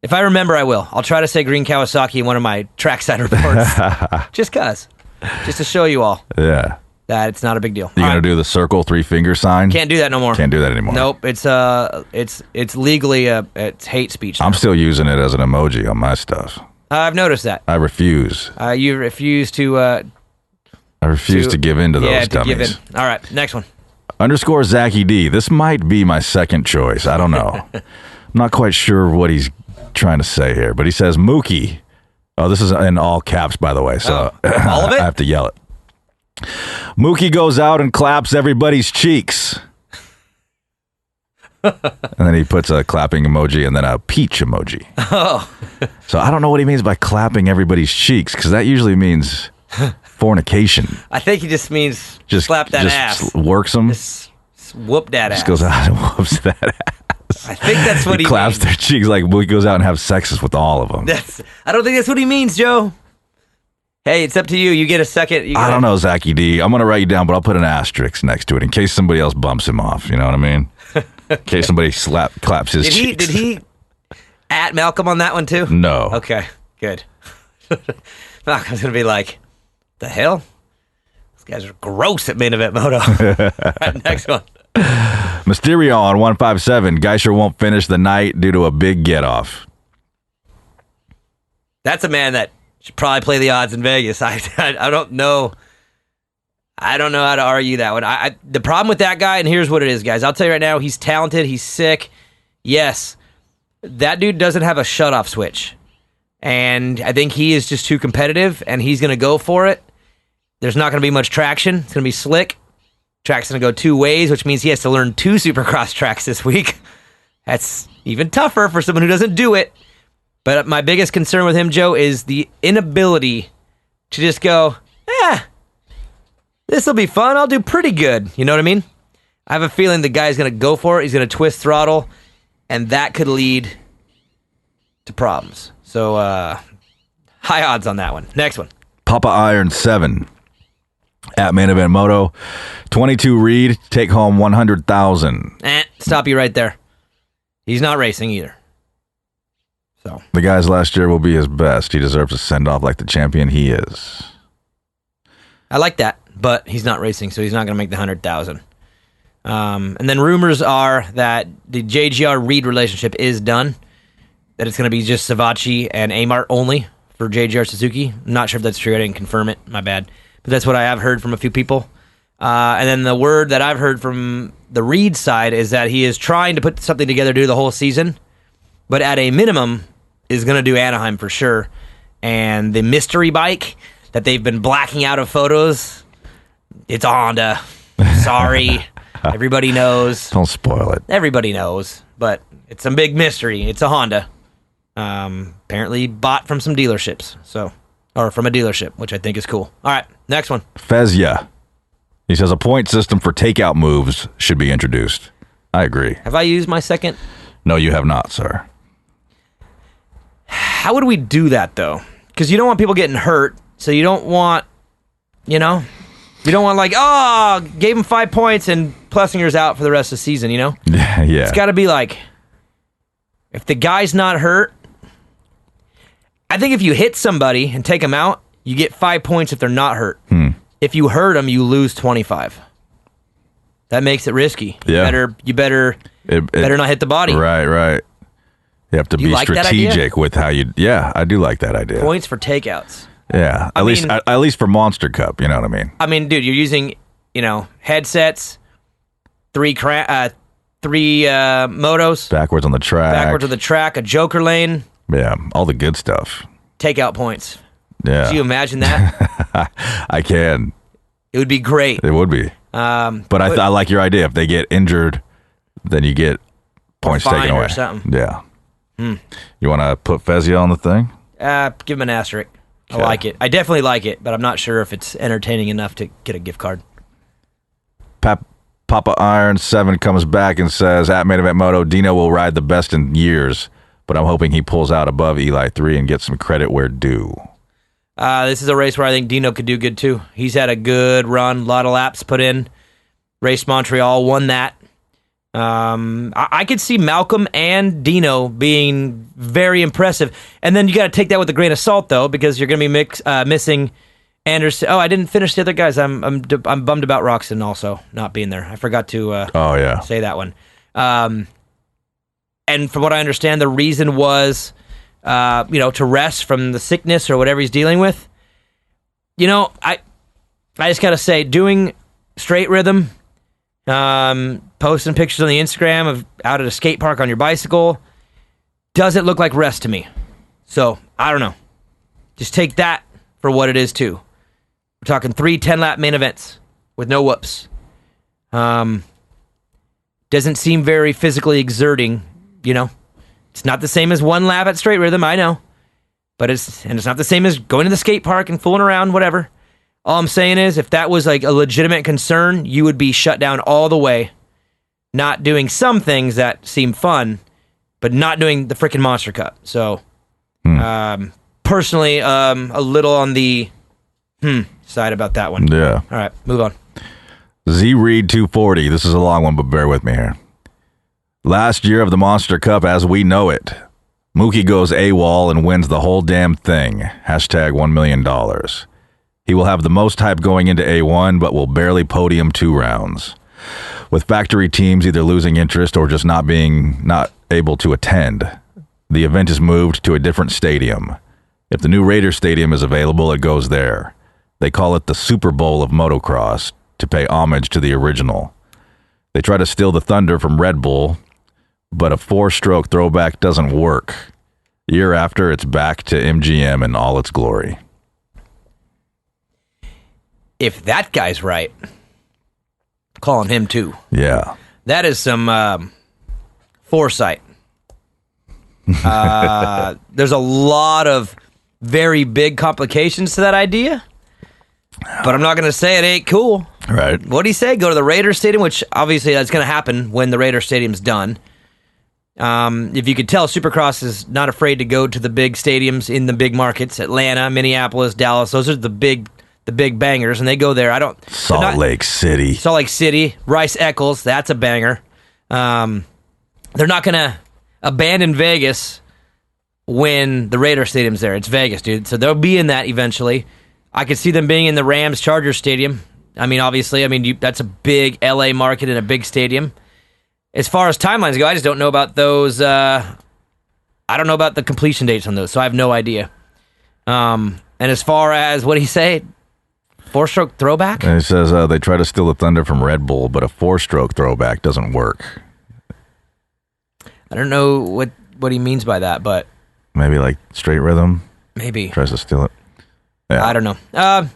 B: If I remember, I will. I'll try to say green Kawasaki in one of my trackside reports. Just because. Just to show you all.
G: Yeah.
B: That it's not a big deal.
G: You gonna do the circle 3-finger sign?
B: Can't do that no more.
G: Can't do that anymore.
B: Nope. It's legally it's hate speech now.
G: I'm still using it as an emoji on my stuff.
B: I've noticed that.
G: I refuse.
B: You refuse to.
G: I refuse to give in to those dummies.
B: Give in. All right, next one.
G: _ Zachy D. This might be my second choice. I don't know. I'm not quite sure what he's trying to say here? But he says Mookie. Oh, this is in all caps, by the way. So
B: all of it?
G: I have to yell it. Mookie goes out and claps everybody's cheeks. And then he puts a clapping emoji and then a peach emoji.
B: Oh.
G: So I don't know what he means by clapping everybody's cheeks, because that usually means fornication.
B: I think he just means slap that ass.
G: Works them.
B: Just whoop that ass.
G: Just goes out and whoops that ass.
B: I think that's what he
G: claps
B: means.
G: their cheeks like Mookie goes out and have sex with all of them.
B: I don't think that's what he means, Joe. Hey, it's up to you. You get a second.
G: I don't know, Zachy D. I'm going to write you down, but I'll put an asterisk next to it in case somebody else bumps him off. You know what I mean? In case somebody claps his cheeks.
B: Did he at Malcolm on that one too?
G: No.
B: Okay, good. Malcolm's going to be like, the hell? These guys are gross at Main Event Moto. All right, next one.
G: Mysterio on 157. Geisher won't finish the night due to a big get-off.
B: That's a man that should probably play the odds in Vegas. I don't know. I don't know how to argue that one. The problem with that guy, and here's what it is, guys. I'll tell you right now, he's talented. He's sick. Yes. That dude doesn't have a shutoff switch. And I think he is just too competitive, and he's going to go for it. There's not going to be much traction. It's going to be slick. Track's going to go two ways, which means he has to learn 2 Supercross tracks this week. That's even tougher for someone who doesn't do it. But my biggest concern with him, Joe, is the inability to just go, this will be fun. I'll do pretty good. You know what I mean? I have a feeling the guy's going to go for it. He's going to twist throttle, and that could lead to problems. So, high odds on that one. Next one.
G: Papa Iron 7 at Main Event Moto. 22 Reed, take home 100,000.
B: Stop you right there. He's not racing either. So
G: the guy's last year will be his best. He deserves a send-off like the champion he is.
B: I like that, but he's not racing, so he's not going to make the 100,000. And then rumors are that the JGR Reed relationship is done, that it's going to be just Savachi and Amart only for JGR Suzuki. I'm not sure if that's true. I didn't confirm it. My bad. But that's what I have heard from a few people. And then the word that I've heard from the Reed side is that he is trying to put something together to do the whole season, but at a minimum is going to do Anaheim for sure. And the mystery bike that they've been blacking out of photos, it's a Honda. Sorry. Everybody knows.
G: Don't spoil it.
B: Everybody knows, but it's a big mystery. It's a Honda. Apparently bought from some dealerships, or from a dealership, which I think is cool. All right, next one.
G: Fezia. He says a point system for takeout moves should be introduced. I agree.
B: Have I used my second?
G: No, you have not, sir.
B: How would we do that, though? Because you don't want people getting hurt, so you don't want, you don't want like, gave him 5 points and Plessinger's out for the rest of the season,
G: Yeah.
B: It's got to be like, if the guy's not hurt, I think if you hit somebody and take them out, you get 5 points if they're not hurt. If you hurt them, you lose 25. That makes it risky.
G: Yeah.
B: You better not hit the body.
G: Right. You have to be strategic with how you. Yeah, I do like that idea.
B: Points for takeouts.
G: Yeah, at least for Monster Cup, you know what I mean?
B: I mean, dude, you're using, headsets, three motos.
G: Backwards on the track.
B: A joker lane.
G: Yeah, all the good stuff.
B: Takeout points.
G: Yeah.
B: Can you imagine that?
G: I can.
B: It would be great.
G: It would be. But I like your idea. If they get injured, then you get points taken away.
B: Or something.
G: Yeah. You want to put Fezia on the thing?
B: Give him an asterisk. I like it. I definitely like it, but I'm not sure if it's entertaining enough to get a gift card.
G: Papa Iron 7 comes back and says, at Main Event Moto, Dino will ride the best in years, but I'm hoping he pulls out above Eli 3 and gets some credit where due.
B: This is a race where I think Dino could do good too. He's had a good run, a lot of laps put in. Raced Montreal, won that. I could see Malcolm and Dino being very impressive. And then you got to take that with a grain of salt, though, because you're going to be missing Anderson. Oh, I didn't finish the other guys. I'm bummed about Roxon also not being there. I forgot to say that one. And from what I understand, the reason was to rest from the sickness or whatever he's dealing with. I just got to say, doing straight rhythm, posting pictures on the Instagram of out at a skate park on your bicycle, doesn't look like rest to me. So, I don't know. Just take that for what it is, too. We're talking 3 10-lap main events with no whoops. Doesn't seem very physically exerting, you know. It's not the same as 1 lap at straight rhythm, I know. But it's not the same as going to the skate park and fooling around, whatever. All I'm saying is, if that was like a legitimate concern, you would be shut down all the way. Not doing some things that seem fun, but not doing the freaking Monster Cup. So, personally, a little on the side about that one.
G: Yeah.
B: All right, move on.
G: Z Reed 240. This is a long one, but bear with me here. Last year of the Monster Cup as we know it, Mookie goes AWOL and wins the whole damn thing. Hashtag $1 million. He will have the most hype going into A1, but will barely podium 2 rounds. With factory teams either losing interest or just not able to attend, the event is moved to a different stadium. If the new Raider Stadium is available, it goes there. They call it the Super Bowl of motocross to pay homage to the original. They try to steal the thunder from Red Bull, but a 4-stroke throwback doesn't work. Year after, it's back to MGM in all its glory.
B: If that guy's right, calling him too.
G: Yeah.
B: That is some foresight. There's a lot of very big complications to that idea, but I'm not going to say it ain't cool.
G: Right.
B: What do you say? Go to the Raider Stadium, which obviously that's going to happen when the Raider Stadium's done. If you could tell, Supercross is not afraid to go to the big stadiums in the big markets, Atlanta, Minneapolis, Dallas. Those are the big bangers, and they go there.
G: Salt Lake City,
B: Rice Eccles, that's a banger. They're not going to abandon Vegas when the Raider Stadium's there. It's Vegas, dude. So they'll be in that eventually. I could see them being in the Rams Chargers Stadium. I mean, obviously, that's a big LA market and a big stadium. As far as timelines go, I just don't know about those. I don't know about the completion dates on those, so I have no idea. And as far as, what did he say? 4-stroke throwback?
G: And it says they try to steal the thunder from Red Bull, but a 4-stroke throwback doesn't work.
B: I don't know what he means by that, but
G: maybe like straight rhythm.
B: Maybe
G: tries to steal it. Yeah.
B: I don't know.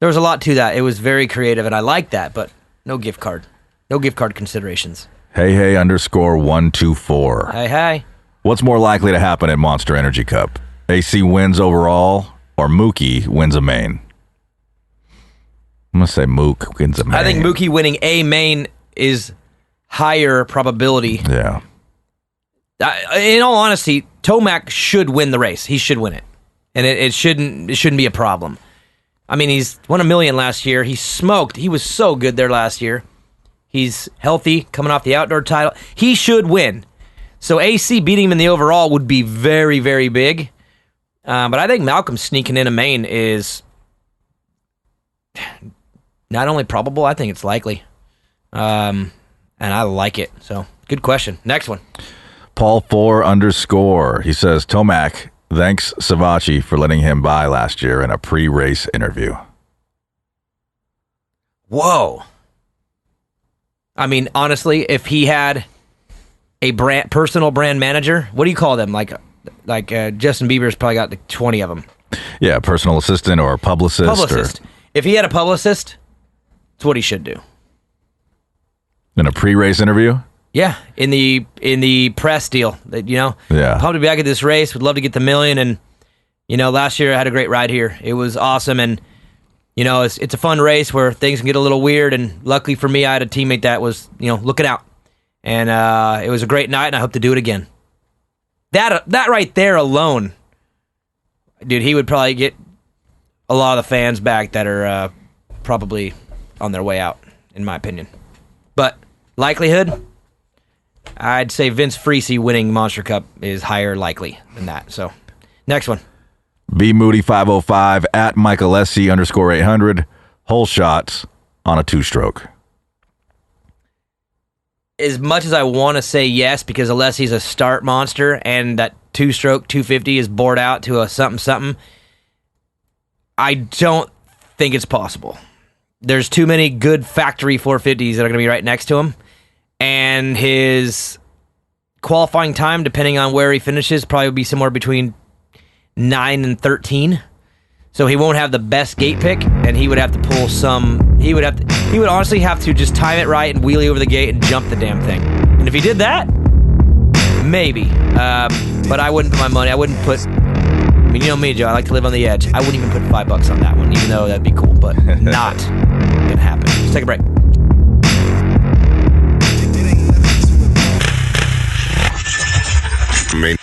B: There was a lot to that. It was very creative, and I liked that, but no gift card considerations.
G: Hey _124.
B: Hey.
G: What's more likely to happen at Monster Energy Cup? AC wins overall, or Mookie wins a main? I'm going to say Mook wins a main.
B: I think Mookie winning a main is higher probability.
G: Yeah.
B: In all honesty, Tomac should win the race. He should win it. And it shouldn't be a problem. I mean, he's won $1 million last year. He smoked. He was so good there last year. He's healthy, coming off the outdoor title. He should win. So AC beating him in the overall would be very, very big. But I think Malcolm sneaking in a main is not only probable, I think it's likely. And I like it. So, good question. Next one.
G: Paul 4 _ he says, Tomac thanks Savachi for letting him by last year in a pre-race interview.
B: Whoa. I mean, honestly, if he had a personal brand manager, what do you call them? Like Justin Bieber's probably got like 20 of them.
G: Yeah, personal assistant or publicist.
B: If he had a publicist, it's what he should do.
G: In a pre-race interview?
B: Yeah, in the press deal,
G: Yeah.
B: Pumped to be back at this race. Would love to get the $1 million, and last year I had a great ride here. It was awesome, and it's a fun race where things can get a little weird. And luckily for me, I had a teammate that was looking out, and it was a great night. And I hope to do it again. That right there alone, dude, he would probably get a lot of the fans back that are probably on their way out, in my opinion. But likelihood, I'd say Vince Freese winning Monster Cup is higher likely than that. So, next one.
G: B Moody 505 at Michael SC _800. Hole shots on a 2-stroke.
B: As much as I want to say yes, because Alessi's a start monster and that 2-stroke 250 is bored out to a something, I don't think it's possible. There's too many good factory 450s that are going to be right next to him. And his qualifying time, depending on where he finishes, probably would be somewhere between 9 and 13. So he won't have the best gate pick, and he would have to pull some. He would honestly have to just time it right and wheelie over the gate and jump the damn thing. And if he did that, maybe. But I wouldn't put my money. I wouldn't put. I mean, you know me, Joe. I like to live on the edge. I wouldn't even put $5 on that one, even though that'd be cool. But not gonna happen. Let's take a break.
D: Main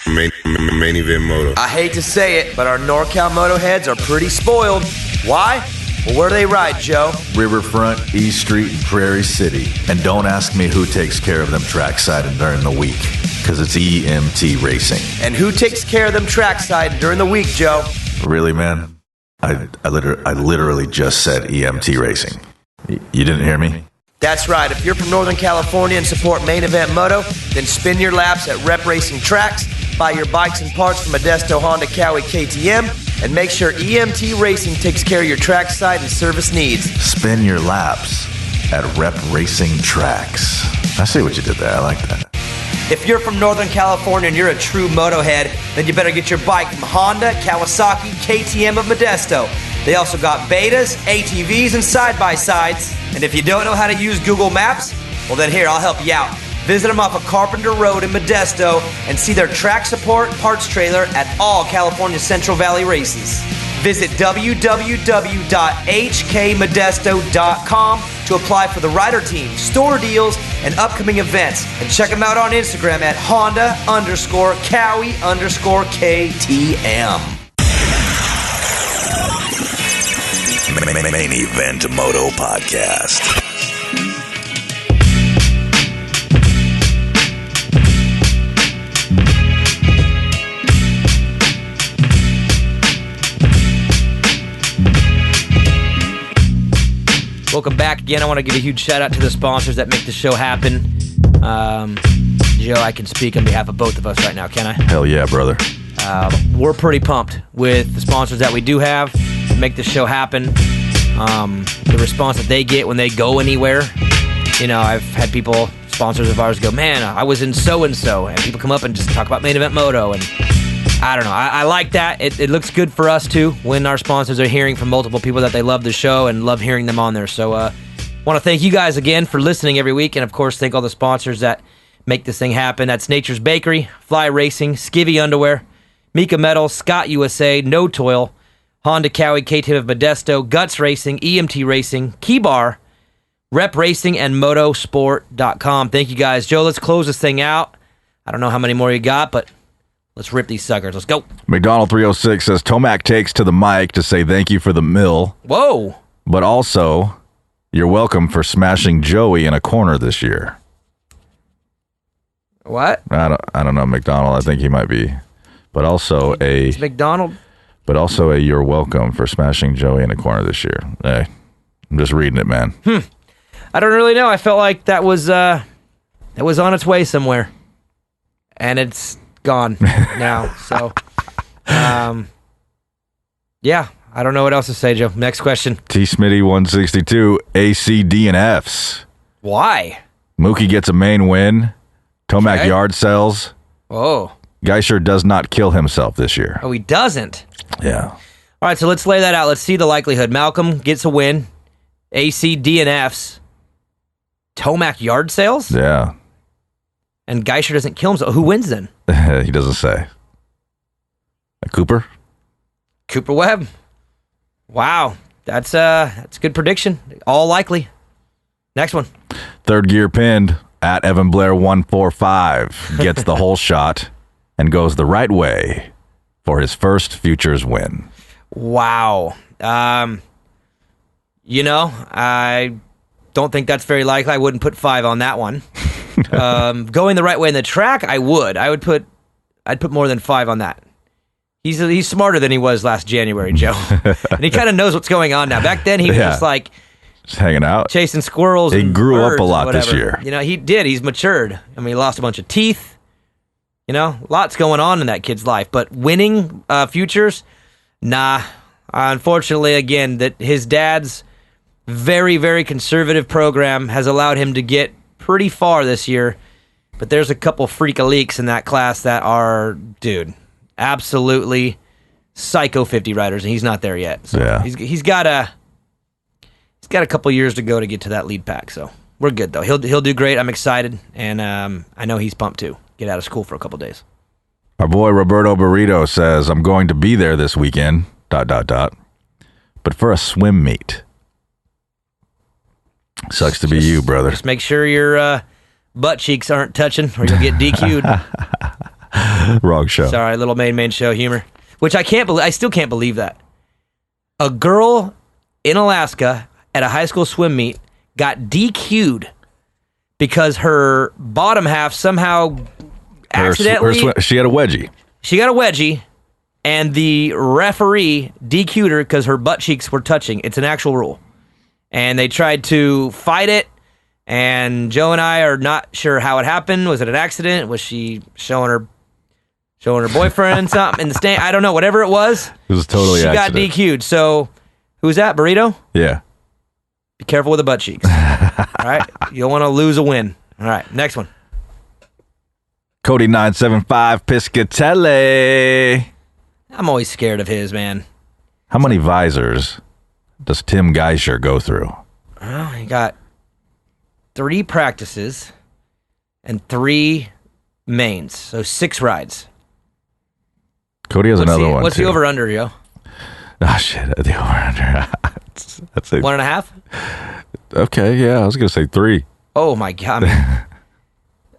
D: event moto.
H: I hate to say it, but our NorCal Motoheads are pretty spoiled. Why? Well, where do they ride, Joe?
C: Riverfront, East Street, and Prairie City. And don't ask me who takes care of them trackside and during the week, because it's EMT Racing.
H: And who takes care of them trackside during the week, Joe?
C: Really, man? I literally just said EMT Racing. You didn't hear me?
H: That's right. If you're from Northern California and support Main Event Moto, then spin your laps at Rep Racing Tracks, buy your bikes and parts from Modesto, Honda, Cowie, KTM, and make sure EMT Racing takes care of your trackside and service needs.
C: Spin your laps at Rep Racing Tracks. I see what you did there. I like that.
H: If you're from Northern California and you're a true Motohead, then you better get your bike from Honda, Kawasaki, KTM of Modesto. They also got betas, ATVs, and side-by-sides. And if you don't know how to use Google Maps, well then here, I'll help you out. Visit them off of Carpenter Road in Modesto and see their track support parts trailer at all California Central Valley races. Visit www.hkmodesto.com to apply for the rider team, store deals, and upcoming events. And check them out on Instagram at Honda_Cowie_KTM.
C: Main Event Moto Podcast.
B: Welcome back again. I want to give a huge shout out to the sponsors that make the show happen. Joe, I can speak on behalf of both of us right now, can I?
G: Hell yeah, brother.
B: We're pretty pumped with the sponsors that we do have to make the show happen. The response that they get when they go anywhere. You know, I've had people, sponsors of ours, go, man, I was in so-and-so, and people come up and just talk about Main Event Moto, and I don't know. I like that. It looks good for us, too, when our sponsors are hearing from multiple people that they love the show and love hearing them on there. So I want to thank you guys again for listening every week, and, of course, thank all the sponsors that make this thing happen. That's Nature's Bakery, Fly Racing, Skivvy Underwear, Mika Metal, Scott USA, No Toil, Honda Cowie, KTM of Modesto, Guts Racing, EMT Racing, Key Bar, Rep Racing, and Motosport.com. Thank you guys. Joe, let's close this thing out. I don't know how many more you got, but let's rip these suckers. Let's go.
G: McDonald 306 says Tomac takes to the mic to say thank you for the mill.
B: Whoa.
G: But also, you're welcome for smashing Joey in a corner this year.
B: What?
G: I don't know, McDonald. I think he might be. But also
B: It's McDonald.
G: But also you're welcome for smashing Joey in a corner this year. Hey, I'm just reading it, man.
B: I don't really know. I felt like that was on its way somewhere. And it's gone now. So, yeah, I don't know what else to say, Joe. Next question.
G: T. Smitty 162, AC DNFs.
B: Why?
G: Mookie gets a main win. Tomac yard sells.
B: Oh.
G: Geisher does not kill himself this year.
B: Oh, he doesn't?
G: Yeah.
B: All right, so let's lay that out. Let's see the likelihood. Malcolm gets a win. AC DNFs. Tomac yard sales?
G: Yeah.
B: And Geisher doesn't kill himself. Who wins then?
G: He doesn't say. Cooper?
B: Cooper Webb. Wow. That's a good prediction. All likely. Next one.
G: Third gear pinned at Evan Blair 145. Gets the whole shot and goes the right way for his first Futures win.
B: Wow. I don't think that's very likely. I wouldn't put 5 on that one. Going the right way in the track, I would. I'd put more than 5 on that. He's smarter than he was last January, Joe. And he kind of knows what's going on now. Back then, he was just like
G: hanging out,
B: chasing squirrels.
G: He grew up a lot
B: this
G: year.
B: You know, he did. He's matured. I mean, he lost a bunch of teeth. You know, lots going on in that kid's life. But winning Futures, nah. Unfortunately, again, that his dad's very, very conservative program has allowed him to get pretty far this year. But there's a couple freak-a-leaks in that class that are, dude, absolutely psycho 50 riders, and he's not there yet. So
G: Yeah.
B: he's got a couple years to go to get to that lead pack. So we're good though. He'll do great. I'm excited, and I know he's pumped too. Get out of school for a couple days.
G: Our boy Roberto Burrito says, I'm going to be there this weekend, ... but for a swim meet. Sucks to be you, brother.
B: Just make sure your butt cheeks aren't touching, or you'll get DQ'd.
G: Wrong show.
B: Sorry, little main show humor. Which I can't believe. I still can't believe that a girl in Alaska at a high school swim meet got DQ'd because her bottom half somehow accidentally.
G: She had a wedgie.
B: She got a wedgie, and the referee DQ'd her because her butt cheeks were touching. It's an actual rule. And they tried to fight it, and Joe and I are not sure how it happened. Was it an accident? Was she showing her boyfriend something in the stand? I don't know. Whatever it was
G: totally
B: she
G: accident.
B: got DQ'd. So who's that, Burrito?
G: Yeah.
B: Be careful with the butt cheeks. All right? You don't want to lose a win. All right, next one.
G: Cody 975 Piscatelli.
B: I'm always scared of his, man.
G: How many visors does Tim Geisher go through?
B: Well, he got 3 practices and 3 mains, so 6 rides.
G: Cody has another one.
B: What's
G: too.
B: the over-under, yo?
G: Oh, shit. The over-under. I'd say
B: 1.5?
G: Okay, yeah. I was going to say 3.
B: Oh, my God. I mean,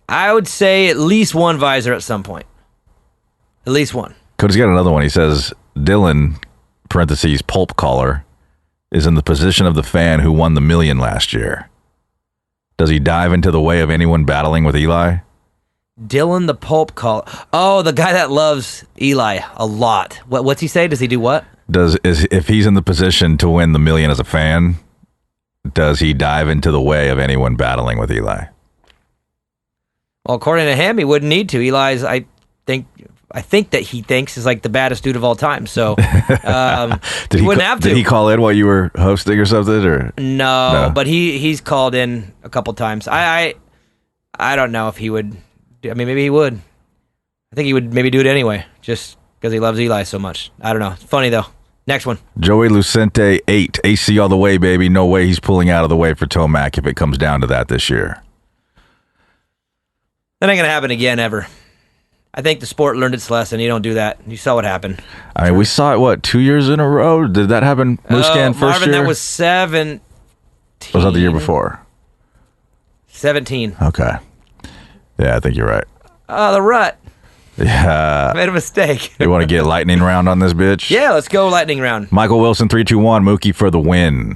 B: I would say at least 1 visor at some point. At least 1.
G: Cody's got another one. He says, Dylan, parentheses, pulp caller, is in the position of the fan who won the $1 million last year. Does he dive into the way of anyone battling with Eli?
B: Dylan the pulp caller. Oh, the guy that loves Eli a lot. What's he say? Does he do what?
G: If he's in the position to win the $1 million as a fan, does he dive into the way of anyone battling with Eli?
B: Well, according to him, he wouldn't need to. Eli's, I think that he thinks is like the baddest dude of all time. So he wouldn't have to.
G: Did he call in while you were hosting or something? Or
B: no, but he's called in a couple times. I don't know if he would. I mean, maybe he would. I think he would maybe do it anyway, just because he loves Eli so much. I don't know. It's funny though. Next one.
G: Joey Lucente 8 AC all the way, baby. No way he's pulling out of the way for Tomac if it comes down to that this year.
B: That ain't gonna happen again ever. I think the sport learned its lesson. You don't do that. You saw what happened.
G: I mean, we saw it, 2 years in a row? Did that happen, Muscan, first
B: Marvin,
G: year?
B: That was 17.
G: Was that the year before?
B: 17.
G: Okay. Yeah, I think you're right.
B: Oh, the rut.
G: Yeah.
B: I made a mistake.
G: You want to get lightning round on this bitch?
B: Yeah, let's go lightning round.
G: Michael Wilson 321, Mookie for the win.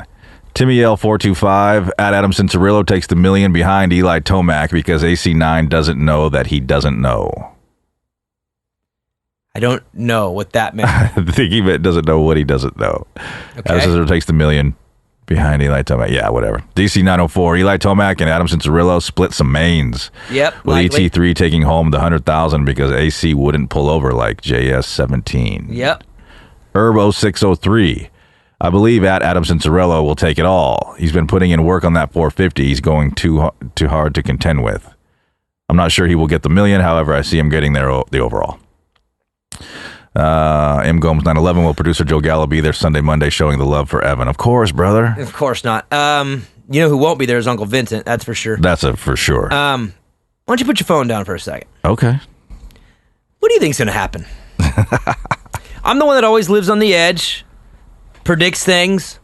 G: Timmy L 425 at Adamson Cirillo takes the $1 million behind Eli Tomac because AC9 doesn't know that he doesn't know.
B: I don't know what that meant.
G: I think he doesn't know what he doesn't know.
B: Okay.
G: Adamson Cirillo takes the $1 million behind Eli Tomac. Yeah, whatever. DC 904, Eli Tomac and Adamson Cirillo split some mains.
B: Yep.
G: With
B: likely.
G: ET3 taking home the 100,000 because AC wouldn't pull over like JS 17.
B: Yep.
G: Herb 0603. I believe at Adamson Cirillo will take it all. He's been putting in work on that 450. He's going too hard to contend with. I'm not sure he will get the $1 million. However, I see him getting there the overall. M. Gomes 911 will producer Joe Gallo be there Sunday, Monday, showing the love for Evan. Of course, brother.
B: Of course not. You know who won't be there is Uncle Vincent. That's for sure.
G: That's for sure.
B: Why don't you put your phone down for a second?
G: Okay.
B: What do you think's going to happen? I'm the one that always lives on the edge, predicts things,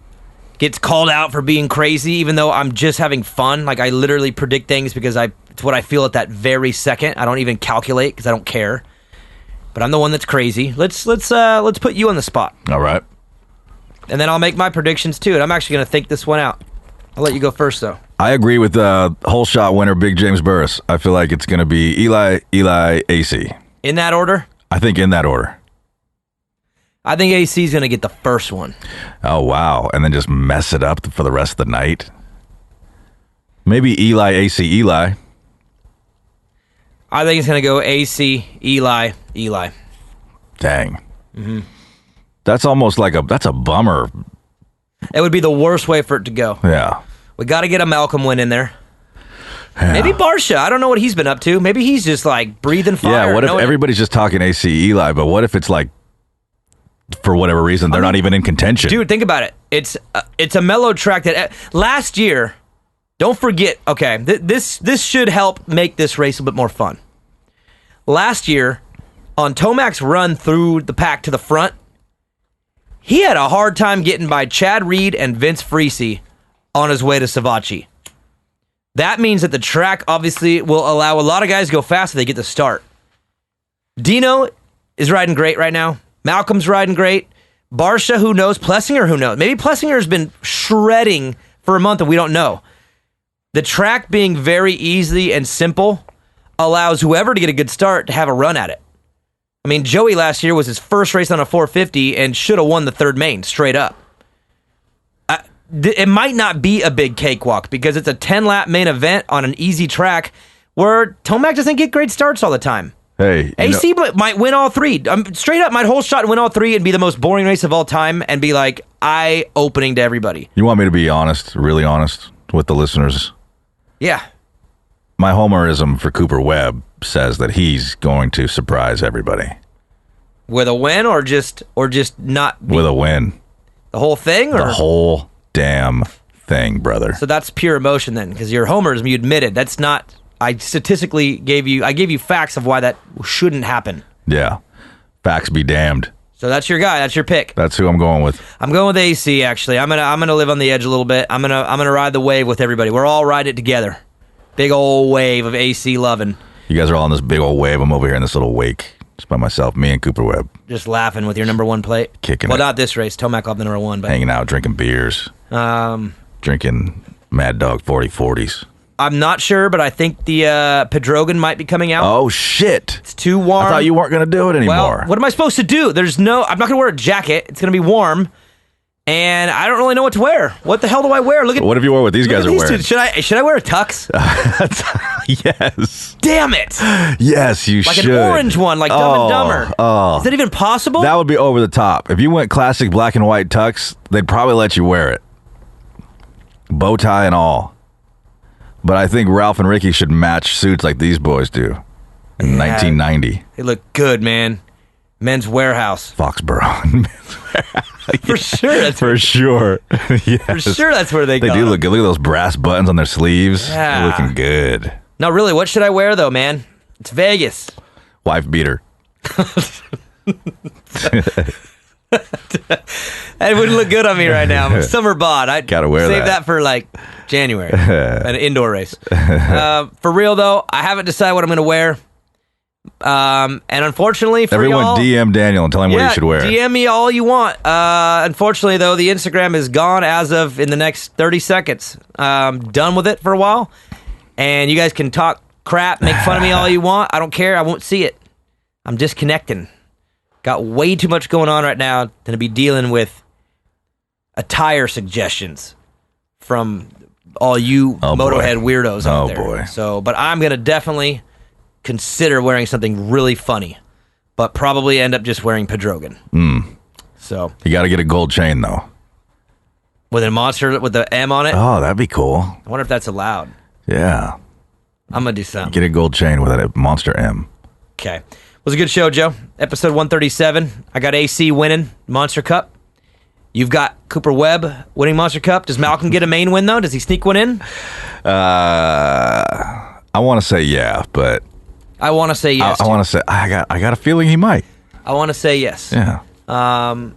B: gets called out for being crazy, even though I'm just having fun. Like, I literally predict things because it's what I feel at that very second. I don't even calculate because I don't care. But I'm the one that's crazy. Let's put you on the spot.
G: All right.
B: And then I'll make my predictions too. And I'm actually going to think this one out. I'll let you go first, though.
G: I agree with whole shot winner, Big James Burris. I feel like it's going to be Eli, AC.
B: In that order?
G: I think in that order.
B: I think AC is going to get the first one.
G: Oh, wow. And then just mess it up for the rest of the night. Maybe Eli, AC, Eli.
B: I think it's going to go AC, Eli.
G: Dang. Mm-hmm. That's almost like that's a bummer.
B: It would be the worst way for it to go.
G: Yeah.
B: We got to get a Malcolm win in there.
G: Yeah.
B: Maybe Barsha. I don't know what he's been up to. Maybe he's just like breathing fire.
G: Yeah, what if everybody's just talking AC Eli, but what if it's like, for whatever reason, they're not even in contention?
B: Dude, think about it. It's a mellow track that last year, don't forget, okay, this should help make this race a bit more fun. Last year, on Tomac's run through the pack to the front, he had a hard time getting by Chad Reed and Vince Friese on his way to Savachi. That means that the track obviously will allow a lot of guys to go fast if they get the start. Dino is riding great right now. Malcolm's riding great. Barsha, who knows? Plessinger, who knows? Maybe Plessinger's been shredding for a month and we don't know. The track being very easy and simple allows whoever to get a good start to have a run at it. I mean, Joey last year was his first race on a 450 and should have won the third main straight up. It might not be a big cakewalk because it's a 10-lap main event on an easy track where Tomac doesn't get great starts all the time.
G: Hey,
B: AC might win all three. Straight up, might hold shot and win all three and be the most boring race of all time and be like eye-opening to everybody.
G: You want me to be honest, really honest with the listeners?
B: Yeah.
G: My homerism for Cooper Webb says that he's going to surprise everybody.
B: With a win or just not?
G: With a win.
B: The whole thing? Or?
G: The whole damn thing, brother.
B: So that's pure emotion then, because your homerism, you admitted, that's not... I statistically gave you facts of why that shouldn't happen.
G: Yeah. Facts be damned.
B: So that's your guy. That's your pick.
G: That's who I'm going with.
B: I'm going with AC, actually. I'm gonna live on the edge a little bit. I'm gonna ride the wave with everybody. We're all riding it together. Big old wave of AC loving.
G: You guys are all on this big old wave. I'm over here in this little wake. Just by myself, me and Cooper Webb.
B: Just laughing with your number one plate.
G: Kicking
B: Well,
G: it.
B: not this race. Tomac will have the number one. But
G: hanging out, drinking beers. Drinking Mad Dog 40/40s.
B: I'm not sure, but I think the Pedrogan might be coming out.
G: Oh, shit.
B: It's too warm.
G: I thought you weren't going to do it anymore.
B: Well, what am I supposed to do? I'm not going to wear a jacket. It's going to be warm. And I don't really know what to wear. What the hell do I wear?
G: What if you wore what these guys are wearing?
B: Should I wear a tux?
G: Yes.
B: Damn it.
G: Yes, you should.
B: Like an orange one, like Dumb and Dumber.
G: Oh.
B: Is that even possible?
G: That would be over the top. If you went classic black and white tux, they'd probably let you wear it. Bow tie and all. But I think Ralph and Ricky should match suits like these boys do in 1990.
B: They look good, man. Men's Warehouse.
G: Foxborough. Men's Warehouse.
B: For sure.
G: For sure. Yes.
B: For sure that's where they go.
G: They do look good. Look at those brass buttons on their sleeves.
B: Yeah.
G: They're looking good.
B: No, really, what should I wear, though, man? It's Vegas.
G: Wife beater.
B: That wouldn't look good on me right now. Summer bod. I'd
G: gotta wear
B: save that for like January, an indoor race. For real though, I haven't decided what I'm going to wear. And unfortunately for
G: everyone,
B: y'all,
G: DM Daniel and tell him what he should wear.
B: DM me all you want. Unfortunately though, the Instagram is gone as of in the next 30 seconds. Done with it for a while, and you guys can talk crap, make fun of me all you want. I don't care. I won't see it. I'm disconnecting. Got way too much going on right now to be dealing with attire suggestions from all you Motohead weirdos out there.
G: Boy.
B: So, but I'm going to definitely consider wearing something really funny, but probably end up just wearing Pedrogan. So
G: you got to get a gold chain though.
B: With a monster with the M on it?
G: Oh, that'd be cool.
B: I wonder if that's allowed.
G: Yeah.
B: I'm going to do something.
G: Get a gold chain with a monster M.
B: Okay. It was a good show, Joe. Episode 137. I got AC winning Monster Cup. You've got Cooper Webb winning Monster Cup. Does Malcolm get a main win, though? Does he sneak one in?
G: I want to say yeah, but...
B: I want to say yes,
G: I want to say... I got a feeling he might.
B: I want to say yes.
G: Yeah.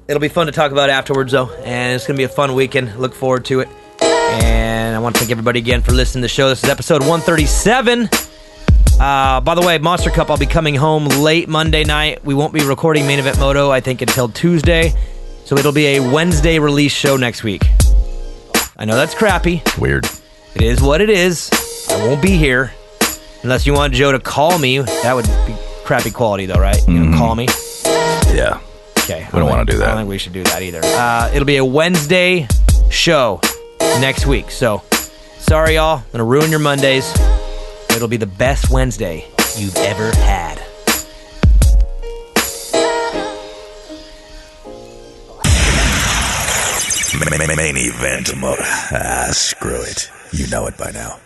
B: It'll be fun to talk about afterwards, though, and it's going to be a fun weekend. Look forward to it. And I want to thank everybody again for listening to the show. This is episode 137. By the way, Monster Cup, I'll be coming home late Monday night. We won't be recording Main Event Moto, I think, until Tuesday. So it'll be a Wednesday release show next week. I know that's crappy.
G: Weird.
B: It is what it is. I won't be here. Unless you want Joe to call me. That would be crappy quality, though, right? You know, call me.
G: Yeah.
B: Okay.
G: We don't want to do that.
B: I don't think we should do that either. It'll be a Wednesday show next week. So, sorry, y'all. I'm going to ruin your Mondays. It'll be the best Wednesday you've ever had.
C: Main event, Moto. Screw it. You know it by now.